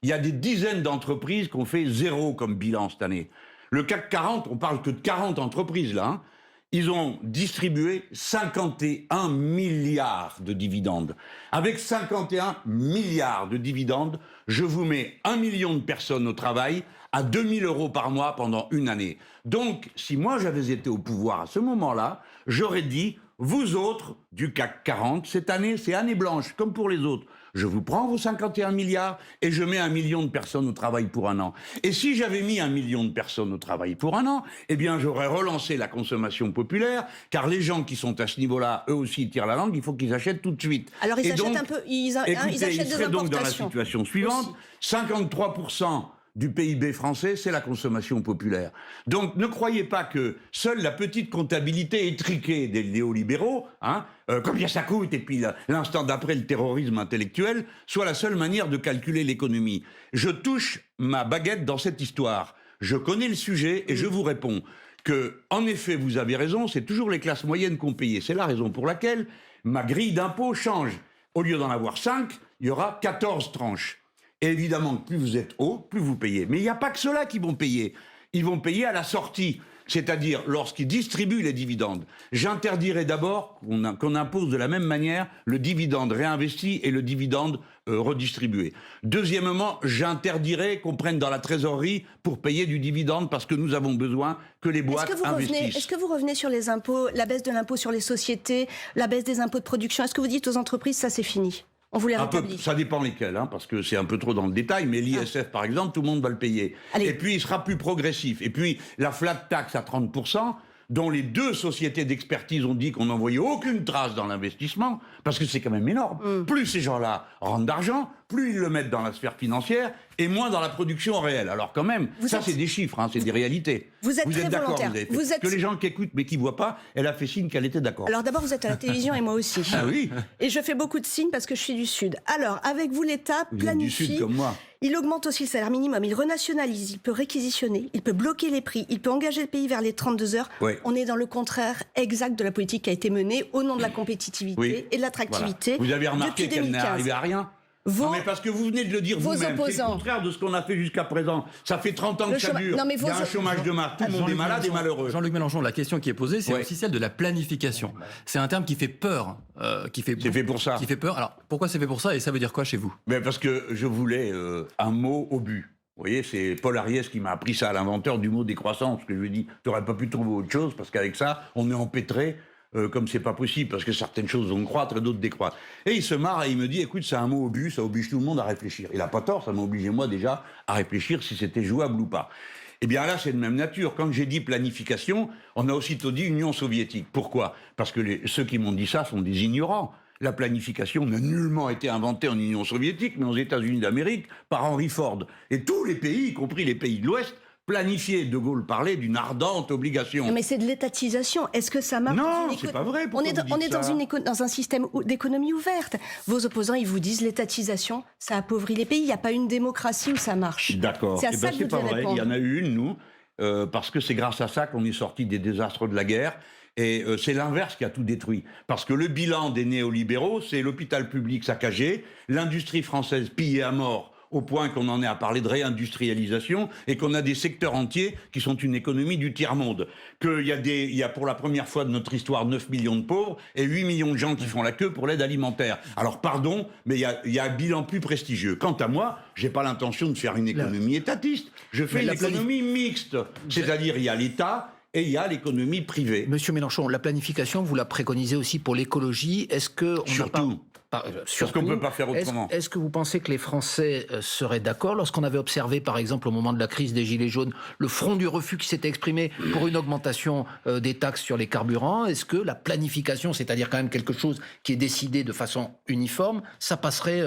S2: Il y a des dizaines d'entreprises qui ont fait 0 comme bilan cette année. Le CAC 40, on parle que de 40 entreprises, là, hein. Ils ont distribué 51 milliards de dividendes. Avec 51 milliards de dividendes, je vous mets 1 million de personnes au travail à 2 000 € par mois pendant une année. Donc, si moi j'avais été au pouvoir à ce moment-là, j'aurais dit, vous autres du CAC 40, cette année, c'est année blanche, comme pour les autres. Je vous prends vos 51 milliards et je mets 1 million de personnes au travail pour un an. Et si j'avais mis 1 million de personnes au travail pour un an, eh bien j'aurais relancé la consommation populaire, car les gens qui sont à ce niveau-là, eux aussi ils tirent la langue, il faut qu'ils achètent tout de suite.
S8: Alors ils achètent un peu, ils achètent des importations.
S2: Ils seraient donc dans la situation suivante, 53% du PIB français, c'est la consommation populaire. Donc ne croyez pas que seule la petite comptabilité étriquée des néolibéraux, combien ça coûte, et puis l'instant d'après le terrorisme intellectuel, soit la seule manière de calculer l'économie. Je touche ma baguette dans cette histoire. Je connais le sujet et je vous réponds que, en effet, vous avez raison, c'est toujours les classes moyennes qui ont payé. C'est la raison pour laquelle ma grille d'impôt change. Au lieu d'en avoir 5, il y aura 14 tranches. Et évidemment, plus vous êtes haut, plus vous payez. Mais il n'y a pas que ceux-là qui vont payer. Ils vont payer à la sortie, c'est-à-dire lorsqu'ils distribuent les dividendes. J'interdirai d'abord qu'on impose de la même manière le dividende réinvesti et le dividende redistribué. Deuxièmement, j'interdirai qu'on prenne dans la trésorerie pour payer du dividende parce que nous avons besoin que les boîtes investissent.
S8: Est-ce que vous revenez sur les impôts, la baisse de l'impôt sur les sociétés, la baisse des impôts de production ? Est-ce que vous dites aux entreprises, ça c'est fini ? On vous les rétablit.
S2: Ça dépend lesquels, parce que c'est un peu trop dans le détail, mais l'ISF, par exemple, tout le monde va le payer. Allez. Et puis, il sera plus progressif. Et puis, la flat tax à 30%, dont les 2 sociétés d'expertise ont dit qu'on n'envoyait aucune trace dans l'investissement, parce que c'est quand même énorme. Plus ces gens-là rentrent d'argent, plus ils le mettent dans la sphère financière, et moins dans la production réelle. Alors quand même, c'est des chiffres, c'est des réalités.
S8: Vous êtes très volontaire.
S2: Que les gens qui écoutent mais qui ne voient pas, elle a fait signe qu'elle était d'accord.
S8: Alors d'abord, vous êtes à la télévision et moi aussi.
S2: Ah oui.
S8: Et je fais beaucoup de signes parce que je suis du Sud. Alors, avec vous, l'État planifie...
S2: du Sud comme moi.
S8: Il augmente aussi le salaire minimum, il renationalise, il peut réquisitionner, il peut bloquer les prix, il peut engager le pays vers les 32 heures. Oui. On est dans le contraire exact de la politique qui a été menée au nom de la compétitivité et de l'attractivité.
S2: Voilà. Vous avez remarqué qu'elle n'est arrivée à rien ? Non, mais parce que vous venez de le dire vous-même, c'est le contraire de ce qu'on a fait jusqu'à présent. Ça fait 30 ans que ça dure. Il y a un chômage de masse, tout le monde est malade et malheureux.
S1: Jean-Luc Mélenchon, la question qui est posée, c'est aussi celle de la planification. C'est un terme qui fait peur.
S2: C'est fait pour ça.
S1: Qui fait peur. Alors, pourquoi c'est fait pour ça et ça veut dire quoi chez vous ?
S2: Parce que je voulais un mot au but. Vous voyez, c'est Paul Ariès qui m'a appris ça, l'inventeur du mot décroissance. Parce que je lui ai dit, tu n'aurais pas pu trouver autre chose, parce qu'avec ça, on est empêtré. Comme c'est pas possible, parce que certaines choses vont croître et d'autres décroître. Et il se marre et il me dit, écoute, c'est un mot au but, ça oblige tout le monde à réfléchir. Il a pas tort, ça m'a obligé moi déjà à réfléchir si c'était jouable ou pas. Eh bien là, c'est de même nature. Quand j'ai dit planification, on a aussitôt dit Union soviétique. Pourquoi ? Parce que ceux qui m'ont dit ça sont des ignorants. La planification n'a nullement été inventée en Union soviétique, mais aux États-Unis d'Amérique, par Henry Ford. Et tous les pays, y compris les pays de l'Ouest, planifié. De Gaulle parlait d'une ardente obligation.
S8: Mais c'est de l'étatisation. Est-ce que ça marche ?
S2: Non, c'est pas vrai.
S8: On est dans un système d'économie ouverte. Vos opposants, ils vous disent l'étatisation, ça appauvrit les pays. Il n'y a pas une démocratie où ça marche.
S2: D'accord.
S8: C'est à ça que vous devez répondre.
S2: Il y en a eu une, nous, parce que c'est grâce à ça qu'on est sorti des désastres de la guerre Et c'est l'inverse qui a tout détruit. Parce que le bilan des néolibéraux, c'est l'hôpital public saccagé, l'industrie française pillée à mort, au point qu'on en est à parler de réindustrialisation et qu'on a des secteurs entiers qui sont une économie du tiers-monde. Qu'il y a pour la première fois de notre histoire 9 millions de pauvres et 8 millions de gens qui font la queue pour l'aide alimentaire. Alors pardon, mais il y a un bilan plus prestigieux. Quant à moi, j'ai pas l'intention de faire une économie étatiste. Je fais une économie mixte. C'est-à-dire il y a l'État et il y a l'économie privée.
S3: Monsieur Mélenchon, la planification, vous la préconisez aussi pour l'écologie. Est-ce que on n'a pas...
S2: Parce qu'on ne peut pas faire autrement.
S3: Est-ce que vous pensez que les Français seraient d'accord lorsqu'on avait observé, par exemple, au moment de la crise des Gilets jaunes, le front du refus qui s'était exprimé pour une augmentation des taxes sur les carburants? Est-ce que la planification, c'est-à-dire quand même quelque chose qui est décidé de façon uniforme, ça passerait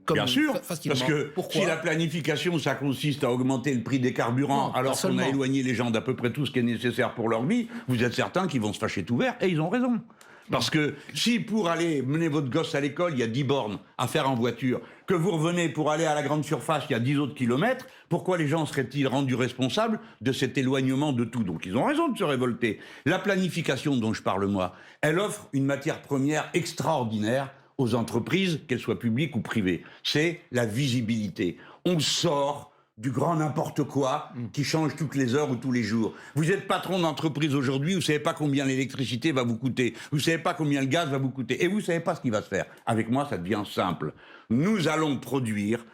S3: comme
S2: Bien sûr,
S3: facilement?
S2: Parce que
S3: Pourquoi?
S2: si la planification, ça consiste à augmenter le prix des carburants, alors qu'on a éloigné les gens d'à peu près tout ce qui est nécessaire pour leur vie, vous êtes certains qu'ils vont se fâcher tout vert, et ils ont raison. Parce que si pour aller mener votre gosse à l'école, il y a 10 bornes à faire en voiture, que vous revenez pour aller à la grande surface, il y a 10 autres kilomètres, pourquoi les gens seraient-ils rendus responsables de cet éloignement de tout? Donc ils ont raison de se révolter. La planification dont je parle moi, elle offre une matière première extraordinaire aux entreprises, qu'elles soient publiques ou privées. C'est la visibilité. On sort du grand n'importe quoi qui change toutes les heures ou tous les jours. Vous êtes patron d'entreprise aujourd'hui, vous ne savez pas combien l'électricité va vous coûter, vous ne savez pas combien le gaz va vous coûter, et vous ne savez pas ce qui va se faire. Avec moi, ça devient simple. Nous allons produire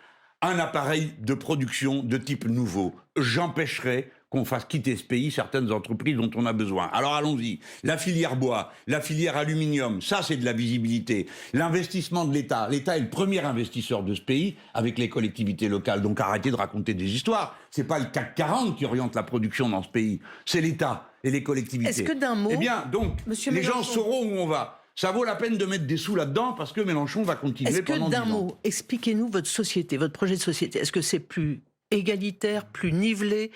S2: un appareil de production de type nouveau. J'empêcherai qu'on fasse quitter ce pays certaines entreprises dont on a besoin. Alors allons-y. La filière bois, la filière aluminium, ça c'est de la visibilité. L'investissement de l'État. L'État est le premier investisseur de ce pays avec les collectivités locales. Donc arrêtez de raconter des histoires. C'est pas le CAC 40 qui oriente la production dans ce pays. C'est l'État et les collectivités.
S4: Est-ce que d'un mot...
S2: Eh bien, donc, les gens sauront où on va. Ça vaut la peine de mettre des sous là-dedans parce que Mélenchon va continuer pendant 10 ans.
S4: Est-ce que d'un mot, expliquez-nous votre société, votre projet de société. Est-ce que c'est plus égalitaire, plus nivelé,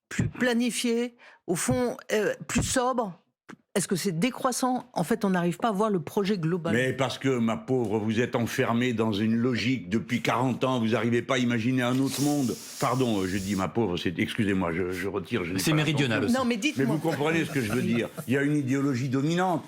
S4: plus planifié, au fond, plus sobre? Est-ce que c'est décroissant? En fait, on n'arrive pas à voir le projet global.
S2: Mais parce que, ma pauvre, vous êtes enfermée dans une logique depuis 40 ans, vous n'arrivez pas à imaginer un autre monde. Pardon, je dis ma pauvre, excusez-moi, je retire.
S1: C'est méridional aussi.
S4: Non, mais dites-moi.
S2: Mais vous comprenez ce que je veux dire. Il y a une idéologie dominante.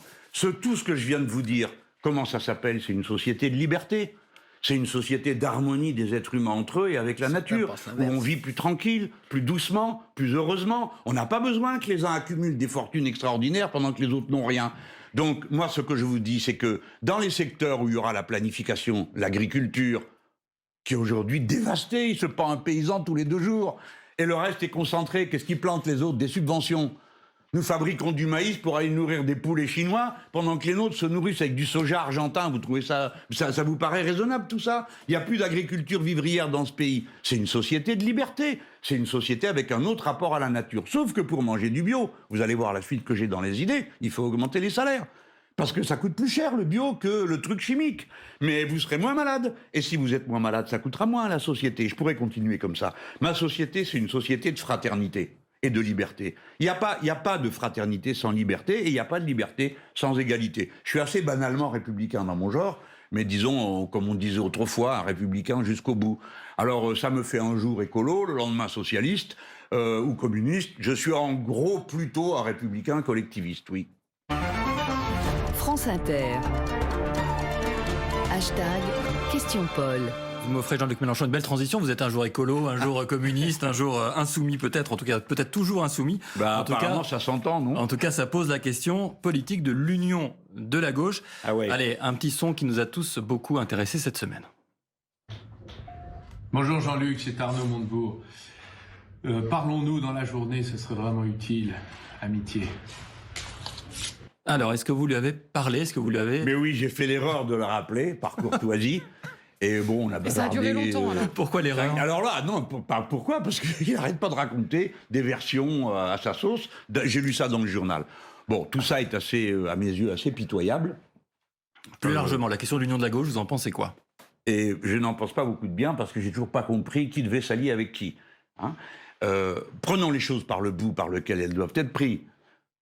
S2: Tout ce que je viens de vous dire, comment ça s'appelle? C'est une société de liberté. C'est une société d'harmonie des êtres humains entre eux et avec la nature, où on vit plus tranquille, plus doucement, plus heureusement. On n'a pas besoin que les uns accumulent des fortunes extraordinaires pendant que les autres n'ont rien. Donc, moi, ce que je vous dis, c'est que dans les secteurs où il y aura la planification, l'agriculture, qui est aujourd'hui dévastée, il se pend un paysan tous les 2 jours, et le reste est concentré, qu'est-ce qui plante les autres? Des subventions. Nous fabriquons du maïs pour aller nourrir des poulets chinois, pendant que les nôtres se nourrissent avec du soja argentin. Vous trouvez ça vous paraît raisonnable tout ça? Il n'y a plus d'agriculture vivrière dans ce pays. C'est une société de liberté. C'est une société avec un autre rapport à la nature. Sauf que pour manger du bio, vous allez voir la suite que j'ai dans les idées, il faut augmenter les salaires. Parce que ça coûte plus cher le bio que le truc chimique. Mais vous serez moins malade. Et si vous êtes moins malade, ça coûtera moins à la société. Je pourrais continuer comme ça. Ma société, c'est une société de fraternité et de liberté. Il n'y a pas de fraternité sans liberté et il n'y a pas de liberté sans égalité. Je suis assez banalement républicain dans mon genre, mais disons, comme on disait autrefois, un républicain jusqu'au bout. Alors ça me fait un jour écolo, le lendemain socialiste ou communiste. Je suis en gros plutôt un républicain collectiviste, oui.
S7: France Inter. #Question Paul.
S1: Vous m'offrez, Jean-Luc Mélenchon, une belle transition. Vous êtes un jour écolo, un jour communiste, un jour insoumis peut-être, en tout cas peut-être toujours insoumis.
S2: En tout apparemment, ça s'entend, non?
S1: En tout cas, ça pose la question politique de l'union de la gauche.
S2: Ah ouais.
S1: Allez, un petit son qui nous a tous beaucoup intéressés cette semaine.
S9: Bonjour Jean-Luc, c'est Arnaud Montebourg. Parlons-nous dans la journée, ce serait vraiment utile. Amitié.
S1: Alors, est-ce que vous lui avez parlé? Est-ce que vous lui avez...
S2: Mais oui, j'ai fait l'erreur de le rappeler, par courtoisie. Et bon, on a
S5: bazardé. Ça a duré longtemps, alors.
S1: Pourquoi l'erreur?
S2: Alors là, non, pourquoi? Parce qu'il n'arrête pas de raconter des versions à sa sauce. J'ai lu ça dans le journal. Bon, tout ça est assez, à mes yeux, assez pitoyable.
S1: Plus largement, la question de l'union de la gauche, vous en pensez quoi?
S2: Et je n'en pense pas beaucoup de bien, parce que j'ai toujours pas compris qui devait s'allier avec qui. Hein. Prenons les choses par le bout par lequel elles doivent être prises.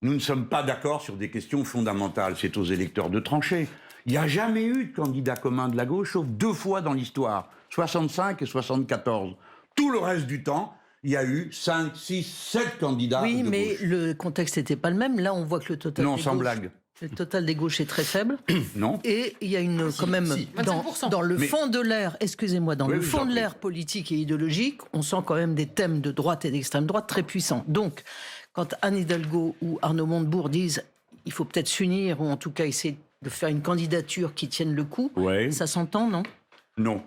S2: Nous ne sommes pas d'accord sur des questions fondamentales. C'est aux électeurs de trancher. Il n'y a jamais eu de candidat commun de la gauche, sauf 2 fois dans l'histoire, 65 et 74. Tout le reste du temps, il y a eu 5, 6, 7 candidats
S4: Oui,
S2: de
S4: mais
S2: gauche.
S4: le contexte n'était pas le même. Là, on voit que le total
S2: Non,
S4: des
S2: sans
S4: gauches,
S2: blague.
S4: le total des gauches est très faible.
S2: Non.
S4: Et il y a une, quand même,
S3: si.
S4: dans le
S2: Mais-
S4: fond de l'air, excusez-moi, dans
S2: Oui,
S4: le
S2: oui,
S4: fond
S2: j'en
S4: de
S2: prie.
S4: l'air politique et idéologique, on sent quand même des thèmes de droite et d'extrême droite très puissants. Donc, quand Anne Hidalgo ou Arnaud Montebourg disent il faut peut-être s'unir, ou en tout cas essayer de faire une candidature qui tienne le coup,
S2: Ouais.
S4: ça s'entend, non?
S2: Non.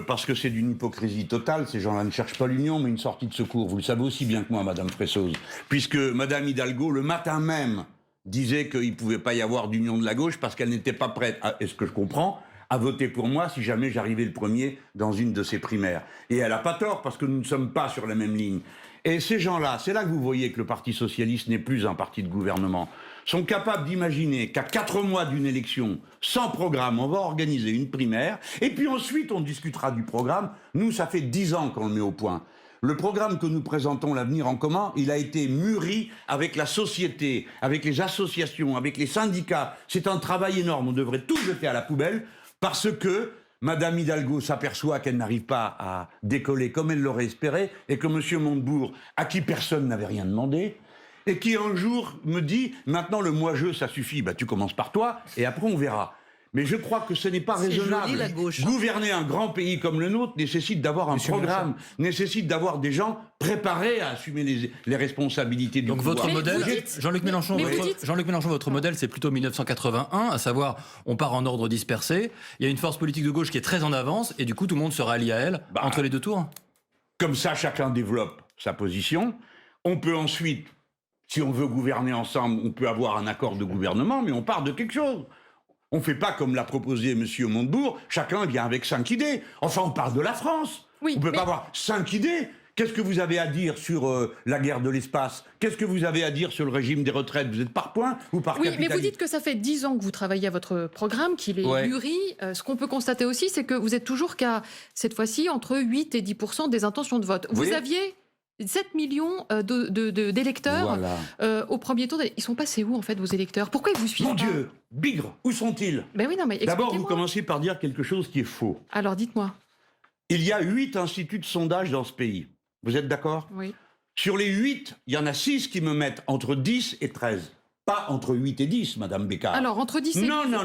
S2: Parce que c'est d'une hypocrisie totale. Ces gens-là ne cherchent pas l'union, mais une sortie de secours. Vous le savez aussi bien que moi, Madame Fressoz. Puisque Madame Hidalgo, le matin même, disait qu'il ne pouvait pas y avoir d'union de la gauche parce qu'elle n'était pas prête, et ce que je comprends, à voter pour moi si jamais j'arrivais le premier dans une de ces primaires. Et elle n'a pas tort, parce que nous ne sommes pas sur la même ligne. Et ces gens-là, c'est là que vous voyez que le Parti socialiste n'est plus un parti de gouvernement, sont capables d'imaginer qu'à 4 mois d'une élection, sans programme, on va organiser une primaire, et puis ensuite on discutera du programme. Nous, ça fait 10 ans qu'on le met au point. Le programme que nous présentons, l'Avenir en commun, il a été mûri avec la société, avec les associations, avec les syndicats. C'est un travail énorme, on devrait tout jeter à la poubelle, parce que Madame Hidalgo s'aperçoit qu'elle n'arrive pas à décoller comme elle l'aurait espéré, et que Monsieur Montebourg, à qui personne n'avait rien demandé, et qui un jour me dit « Maintenant, le moi-je, ça suffit, bah, tu commences par toi, et après on verra ». Mais je crois que ce n'est pas
S4: C'est
S2: raisonnable.
S4: joli, la gauche.
S2: Gouverner un grand pays comme le nôtre nécessite d'avoir un programme, nécessite d'avoir des gens préparés à assumer les responsabilités du
S1: Donc
S2: pouvoir.
S1: votre
S5: Mais
S1: modèle,
S5: vous dites-
S1: Jean-Luc Mélenchon,
S5: mais vous
S1: votre,
S5: dites-
S1: Jean-Luc Mélenchon, votre modèle, c'est plutôt 1981, à savoir, on part en ordre dispersé, il y a une force politique de gauche qui est très en avance, et du coup, tout le monde se rallie à elle,
S2: Bah,
S1: entre les deux tours.
S2: Comme ça, chacun développe sa position. On peut ensuite, si on veut gouverner ensemble, on peut avoir un accord de gouvernement, mais on part de quelque chose. On ne fait pas comme l'a proposé M. Montebourg, chacun vient avec 5 idées. Enfin, on parle de la France.
S5: Oui,
S2: on ne peut
S5: mais-
S2: pas avoir 5 idées. Qu'est-ce que vous avez à dire sur la guerre de l'espace? Qu'est-ce que vous avez à dire sur le régime des retraites? Vous êtes par point ou par
S5: Oui,
S2: capitalisme?
S5: mais vous dites que ça fait 10 ans que vous travaillez à votre programme, qu'il est
S2: Ouais.
S5: mûri. Ce qu'on peut constater aussi, c'est que vous êtes toujours qu'à, cette fois-ci, entre 8 et 10% des intentions de vote. Vous
S2: Oui.
S5: aviez 7 millions d'électeurs
S2: Voilà.
S5: au premier tour. Ils sont passés où, en fait, vos électeurs? Pourquoi ils vous suivent
S2: Mon
S5: pas?
S2: Dieu, bigre, où sont-ils?
S5: Ben oui, non, mais
S2: D'abord, vous
S5: expliquez-moi.
S2: commencez par dire quelque chose qui est faux.
S5: Alors, dites-moi.
S2: Il y a 8 instituts de sondage dans ce pays. Vous êtes d'accord?
S5: Oui.
S2: Sur les 8, il y en a 6 qui me mettent entre 10 et 13. Pas entre 8 et 10, Madame Bécard.
S5: Alors, entre 10 et...
S2: Non,
S5: mais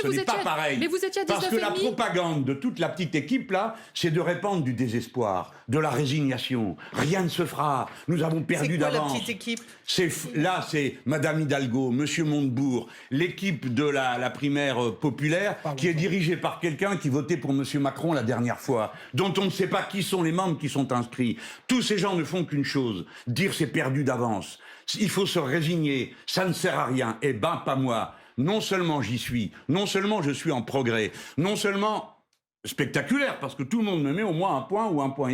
S2: ce
S5: vous
S2: n'est
S5: étiez
S2: pas
S5: à-
S2: pareil.
S5: Mais vous étiez à 19,5.
S2: Parce que la propagande de toute la petite équipe, là, c'est de répandre du désespoir, de la résignation. Rien ne se fera. Nous avons perdu
S4: C'est quoi la
S2: d'avance.
S4: petite équipe?
S2: Là, c'est Madame Hidalgo, Monsieur Montebourg, l'équipe de la primaire populaire, qui est dirigée par quelqu'un qui votait pour Monsieur Macron la dernière fois, dont on ne sait pas qui sont les membres qui sont inscrits. Tous ces gens ne font qu'une chose, dire c'est perdu d'avance. Il faut se résigner, ça ne sert à rien. Eh ben, pas moi. Non seulement j'y suis, non seulement je suis en progrès, non seulement spectaculaire, parce que tout le monde me met au moins 1 point ou 1,5 point,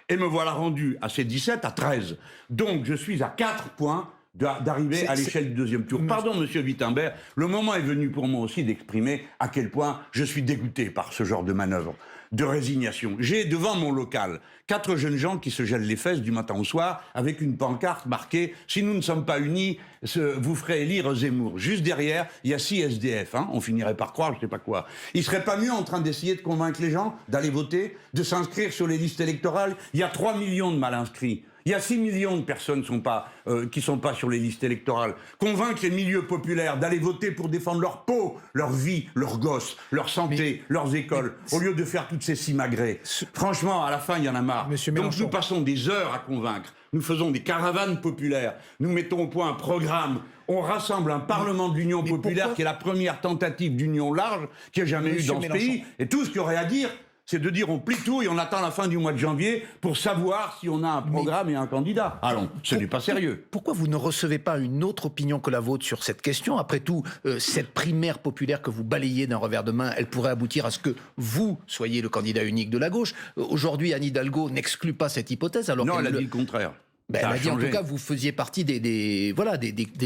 S2: et me voilà rendu à ces 17 à 13. Donc je suis à 4 points d'arriver à l'échelle du deuxième tour. Pardon, Monsieur Wittenberg, le moment est venu pour moi aussi d'exprimer à quel point je suis dégoûté par ce genre de manœuvre, de résignation. J'ai devant mon local 4 jeunes gens qui se gèlent les fesses du matin au soir avec une pancarte marquée « Si nous ne sommes pas unis, vous ferez élire Zemmour ». Juste derrière, il y a 6 SDF. On finirait par croire, je ne sais pas quoi. Il ne serait pas mieux en train d'essayer de convaincre les gens d'aller voter, de s'inscrire sur les listes électorales? Il y a 3 millions de mal inscrits. Il y a 6 millions de personnes qui ne sont pas sur les listes électorales. Convaincre les milieux populaires d'aller voter pour défendre leur peau, leur vie, leurs gosses, leur santé, leurs écoles, au lieu de faire toutes ces simagrées. Franchement, à la fin, il y en a marre.
S3: Monsieur
S2: Donc
S3: Mélenchon.
S2: nous passons des heures à convaincre. Nous faisons des caravanes populaires. Nous mettons au point un programme. On rassemble un Parlement de l'Union populaire
S3: pourquoi
S2: qui est la première tentative d'union large qu'il y a jamais eu
S3: Monsieur
S2: dans ce
S3: Mélenchon.
S2: pays. Et tout ce qu'il y aurait à dire, c'est de dire on plie tout et on attend la fin du mois de janvier pour savoir si on a un programme et un candidat. Allons, ce n'est pas sérieux.
S3: Pourquoi vous ne recevez pas une autre opinion que la vôtre sur cette question? Après tout, cette primaire populaire que vous balayez d'un revers de main, elle pourrait aboutir à ce que vous soyez le candidat unique de la gauche. Aujourd'hui, Anne Hidalgo n'exclut pas cette hypothèse. Alors
S2: Non,
S3: qu'elle
S2: elle a
S3: le-
S2: dit le contraire.
S3: Ben,
S2: Ça
S3: elle
S2: a
S3: a dit en
S2: changé.
S3: tout cas vous faisiez partie des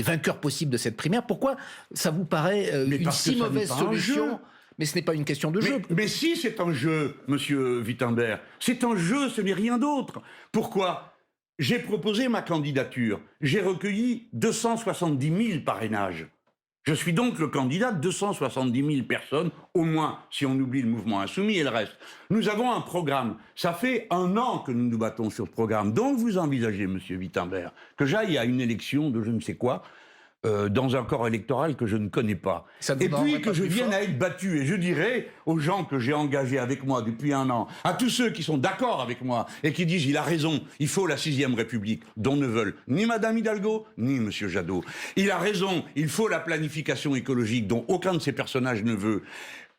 S3: vainqueurs possibles de cette primaire. Pourquoi ça vous paraît
S2: Mais
S3: une
S2: parce que
S3: si
S2: ça n'est
S3: mauvaise
S2: pas un
S3: solution?
S2: jeu.
S3: Mais ce n'est pas une question de jeu.
S2: Mais si c'est un jeu, Monsieur Wittenberg, c'est un jeu, ce n'est rien d'autre. Pourquoi? J'ai proposé ma candidature. J'ai recueilli 270 000 parrainages. Je suis donc le candidat de 270 000 personnes, au moins, si on oublie le mouvement insoumis et le reste. Nous avons un programme. Ça fait 1 an que nous nous battons sur ce programme. Donc vous envisagez, monsieur Wittenberg, que j'aille à une élection de je ne sais quoi, dans un corps électoral que je ne connais pas. Et puis que je vienne à être battu. Et je dirais aux gens que j'ai engagés avec moi depuis 1 an, à tous ceux qui sont d'accord avec moi et qui disent il a raison, il faut la 6e République, dont ne veulent ni Madame Hidalgo, ni Monsieur Jadot. Il a raison, il faut la planification écologique, dont aucun de ces personnages ne veut.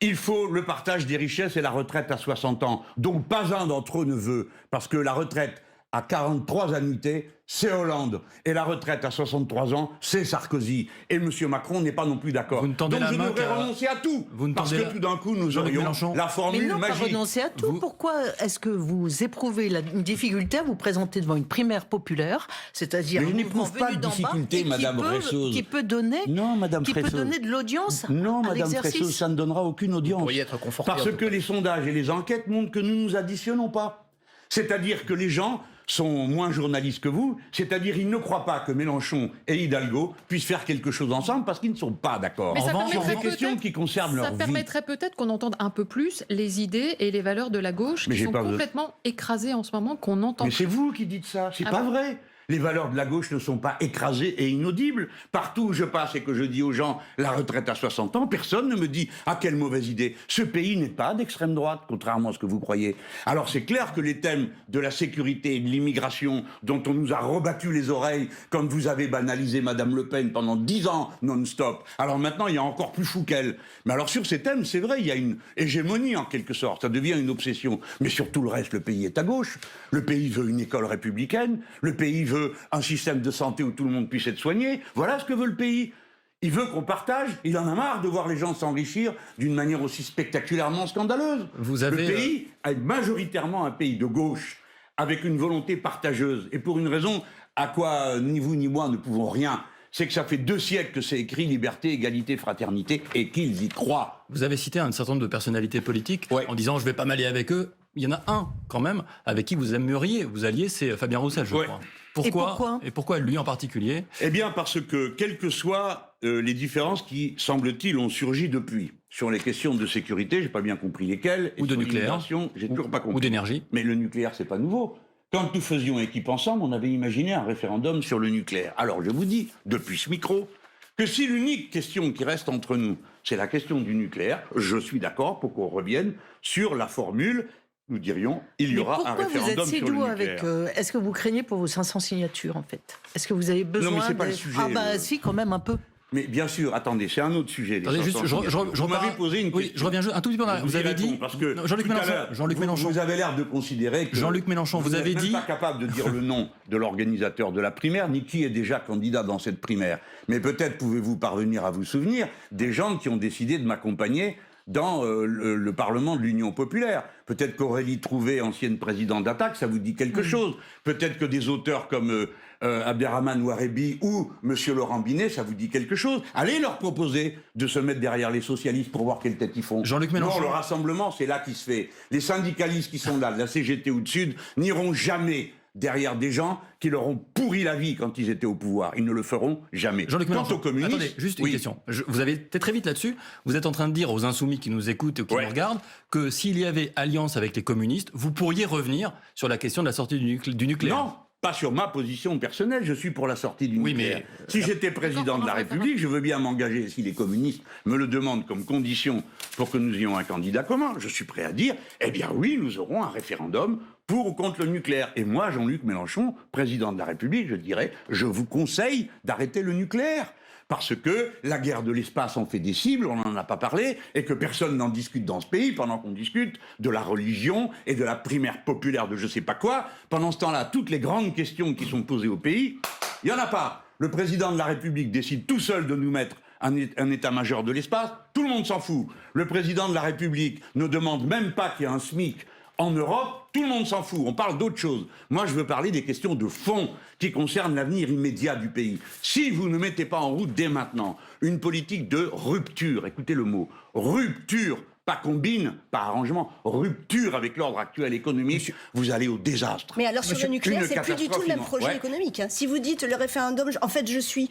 S2: Il faut le partage des richesses et la retraite à 60 ans, dont pas un d'entre eux ne veut, parce que la retraite à 43 annuités, c'est Hollande. Et la retraite à 63 ans, c'est Sarkozy. Et M. Macron n'est pas non plus d'accord. Donc je devrais renoncer à tout. Parce que tout d'un coup, nous aurions la formule magique.
S4: Mais non, pas renoncer à tout. Pourquoi est-ce que vous éprouvez une difficulté à vous présenter devant une primaire populaire, c'est-à-dire un mouvement venu d'en bas, qui peut donner de l'audience à l'exercice?
S2: Non, Madame Fressoz, ça ne donnera aucune audience. Vous
S3: pourriez être conforté.
S2: Parce que les sondages et les enquêtes montrent que nous ne nous additionnons pas. C'est-à-dire que les gens sont moins journalistes que vous, c'est-à-dire ils ne croient pas que Mélenchon et Hidalgo puissent faire quelque chose ensemble parce qu'ils ne sont pas d'accord. Sur des questions qui concernent leur vie.
S5: Ça permettrait peut-être qu'on entende un peu plus les idées et les valeurs de la gauche qui sont complètement écrasées en ce moment, qu'on entend.
S2: Mais c'est vous qui dites ça, c'est pas vrai. Les valeurs de la gauche ne sont pas écrasées et inaudibles. Partout où je passe et que je dis aux gens la retraite à 60 ans, personne ne me dit « Ah, quelle mauvaise idée !» Ce pays n'est pas d'extrême droite, contrairement à ce que vous croyez. Alors c'est clair que les thèmes de la sécurité et de l'immigration, dont on nous a rebattu les oreilles quand vous avez banalisé Madame Le Pen pendant 10 ans non-stop, alors maintenant il y a encore plus fou qu'elle. Mais alors sur ces thèmes, c'est vrai, il y a une hégémonie en quelque sorte, ça devient une obsession. Mais sur tout le reste, le pays est à gauche. Le pays veut une école républicaine, le pays veut un système de santé où tout le monde puisse être soigné. Voilà ce que veut le pays. Il veut qu'on partage. Il en a marre de voir les gens s'enrichir d'une manière aussi spectaculairement scandaleuse. Le pays est majoritairement un pays de gauche, avec une volonté partageuse. Et pour une raison à quoi ni vous ni moi ne pouvons rien. C'est que ça fait 2 siècles que c'est écrit liberté, égalité, fraternité, et qu'ils y croient.
S1: Vous avez cité un certain nombre de personnalités politiques en disant je vais pas m'allier avec eux. Il y en a un quand même avec qui vous aimeriez vous allier, c'est Fabien Roussel, je crois. Et pourquoi lui en particulier?
S2: Eh bien parce que, quelles que soient les différences qui, semble-t-il, ont surgi depuis, sur les questions de sécurité, j'ai pas bien compris lesquelles,
S1: ou de nucléaire,
S2: j'ai toujours pas compris.
S1: Ou d'énergie.
S2: Mais le nucléaire, c'est pas nouveau. Quand nous faisions équipe ensemble, on avait imaginé un référendum sur le nucléaire. Alors je vous dis, depuis ce micro, que si l'unique question qui reste entre nous, c'est la question du nucléaire, je suis d'accord pour qu'on revienne sur la formule. Nous dirions, il y aura un référendum sur le nucléaire.
S4: Est-ce que vous craignez pour vos 500 signatures, en fait? Est-ce que vous avez besoin...
S2: Non, mais c'est pas le sujet.
S4: Ah bah si, quand même, un peu.
S2: Mais bien sûr, attendez, c'est un autre sujet.
S1: Vous
S2: m'avez posé une question.
S1: Oui, je reviens un tout petit peu en arrière. Vous avez dit...
S2: Parce que
S1: Jean-Luc Mélenchon.
S2: Vous avez l'air de considérer que...
S1: Jean-Luc Mélenchon, vous avez dit...
S2: Vous n'êtes même pas capable de dire le nom de l'organisateur de la primaire, ni qui est déjà candidat dans cette primaire. Mais peut-être pouvez-vous parvenir à vous souvenir des gens qui ont décidé de m'accompagner dans le Parlement de l'Union populaire. Peut-être qu'Aurélie Trouvé, ancienne présidente d'Attaque, ça vous dit quelque chose. Peut-être que des auteurs comme Abderrahmane Ouarebi ou M. Laurent Binet, ça vous dit quelque chose. Allez leur proposer de se mettre derrière les socialistes pour voir quelle tête ils font.
S1: Jean-Luc Mélenchon.
S2: Non, le rassemblement, c'est là qui se fait. Les syndicalistes qui sont là, de la CGT ou de Sud, n'iront jamais derrière des gens qui leur ont pourri la vie quand ils étaient au pouvoir. Ils ne le feront jamais.
S1: Jean-Luc
S2: Quant
S1: Mélenchon,
S2: aux communistes...
S1: Attendez, juste une question. Vous avez été très vite là-dessus. Vous êtes en train de dire aux insoumis qui nous écoutent ou qui nous regardent que s'il y avait alliance avec les communistes, vous pourriez revenir sur la question de la sortie du nucléaire.
S2: Non, pas sur ma position personnelle. Je suis pour la sortie du nucléaire.
S1: Mais
S2: si j'étais président de la République, je veux bien m'engager, si les communistes me le demandent comme condition pour que nous ayons un candidat commun, je suis prêt à dire, eh bien oui, nous aurons un référendum pour ou contre le nucléaire. Et moi, Jean-Luc Mélenchon, président de la République, je dirais, je vous conseille d'arrêter le nucléaire. Parce que la guerre de l'espace en fait des cibles, on n'en a pas parlé, et que personne n'en discute dans ce pays, pendant qu'on discute de la religion et de la primaire populaire de je sais pas quoi. Pendant ce temps-là, toutes les grandes questions qui sont posées au pays, il n'y en a pas. Le président de la République décide tout seul de nous mettre un état-major de l'espace, tout le monde s'en fout. Le président de la République ne demande même pas qu'il y ait un SMIC en Europe, tout le monde s'en fout. On parle d'autre chose. Moi, je veux parler des questions de fond qui concernent l'avenir immédiat du pays. Si vous ne mettez pas en route dès maintenant une politique de rupture, écoutez le mot, rupture pas combine, pas arrangement, rupture avec l'ordre actuel économique, vous allez au désastre.
S8: Mais alors sur le nucléaire, c'est plus du tout le même projet économique. Hein. Si vous dites le référendum, en fait je suis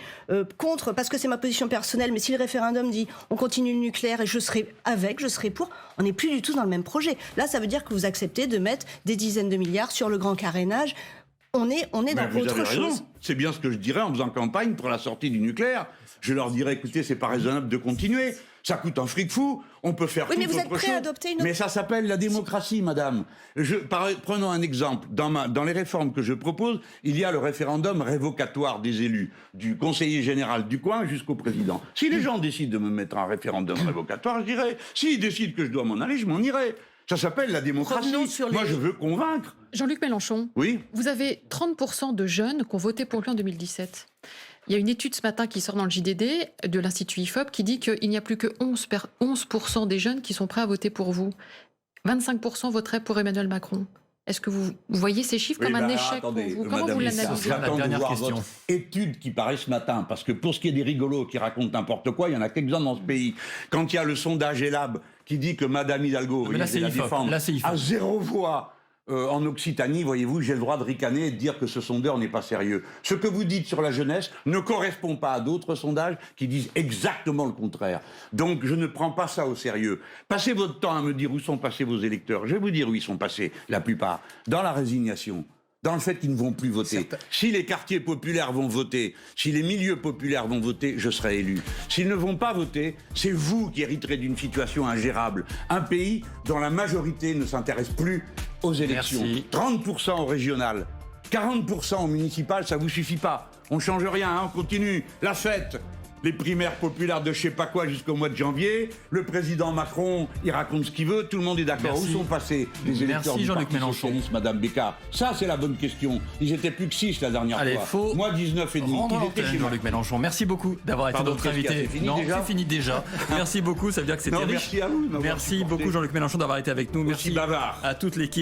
S8: contre parce que c'est ma position personnelle, mais si le référendum dit on continue le nucléaire et je serai pour, on n'est plus du tout dans le même projet. Là, ça veut dire que vous acceptez de mettre des dizaines de milliards sur le grand carénage. On est dans autre chose.
S2: C'est bien ce que je dirais en faisant campagne pour la sortie du nuclèaire. Je leur dirais, écoutez, c'est pas raisonnable de continuer. Ça coûte un fric fou. On peut faire tout autre chose.
S8: Oui, mais vous êtes prêt à adopter une...
S2: Mais ça s'appelle la démocratie, madame. Prenons un exemple. Dans les réformes que je propose, il y a le référendum révocatoire des élus, du conseiller général du coin jusqu'au président. Si les gens décident de me mettre un référendum révocatoire, je dirais. S'ils décident que je dois m'en aller, je m'en irai. Ça s'appelle la démocratie. Moi, je veux convaincre.
S5: Jean-Luc Mélenchon,
S2: oui.
S5: Vous avez 30% de jeunes qui ont voté pour lui en 2017. Il y a une étude ce matin qui sort dans le JDD de l'Institut IFOP qui dit qu'il n'y a plus que 11% des jeunes qui sont prêts à voter pour vous. 25% voteraient pour Emmanuel Macron. Est-ce que vous voyez ces chiffres comme un échec pour vous? Comment vous l'analysez?
S2: J'attends de voir votre étude qui paraît ce matin, parce que pour ce qui est des rigolos qui racontent n'importe quoi, il y en a quelques-uns dans ce pays. Quand il y a le sondage ELAB qui dit que Madame Hidalgo,
S1: là, c'est IFOP.
S2: à 0 voix en Occitanie, voyez-vous, j'ai le droit de ricaner et de dire que ce sondeur n'est pas sérieux. Ce que vous dites sur la jeunesse ne correspond pas à d'autres sondages qui disent exactement le contraire. Donc je ne prends pas ça au sérieux. Passez votre temps à me dire où sont passés vos électeurs. Je vais vous dire où ils sont passés, la plupart. Dans la résignation. Dans le fait qu'ils ne vont plus voter. Si les quartiers populaires vont voter, si les milieux populaires vont voter, je serai élu. S'ils ne vont pas voter, c'est vous qui hériterez d'une situation ingérable. Un pays dont la majorité ne s'intéresse plus aux élections.
S1: Merci.
S2: 30% au régional, 40% au municipal, ça vous suffit pas. On ne change rien, hein, on continue. La fête. Les primaires populaires de je sais pas quoi jusqu'au mois de janvier. Le président Macron, il raconte ce qu'il veut. Tout le monde est d'accord. Où sont passés les électeurs du
S1: Jean-Luc
S2: Parti
S1: Mélenchon.
S2: socialiste, Madame Bécard? Ça, c'est la bonne question. Ils étaient plus que 6 la dernière
S1: Allez,
S2: fois.
S1: faut
S2: Moi, 19 et demi.
S1: rendre
S2: Il était
S1: l'antenne,
S2: chez moi.
S1: Jean-Luc Mélenchon. Merci beaucoup d'avoir été
S2: Pardon,
S1: notre
S2: qu'est-ce qu'il y a,
S1: invité.
S2: c'est fini
S1: Non,
S2: déjà
S1: c'est fini déjà. Merci beaucoup. Ça veut dire que c'était
S2: Non,
S1: riche.
S2: merci à vous de m'avoir
S1: Merci
S2: supporté.
S1: beaucoup, Jean-Luc Mélenchon, d'avoir été avec nous.
S2: Aussi
S1: Merci
S2: bavard.
S1: à toute l'équipe.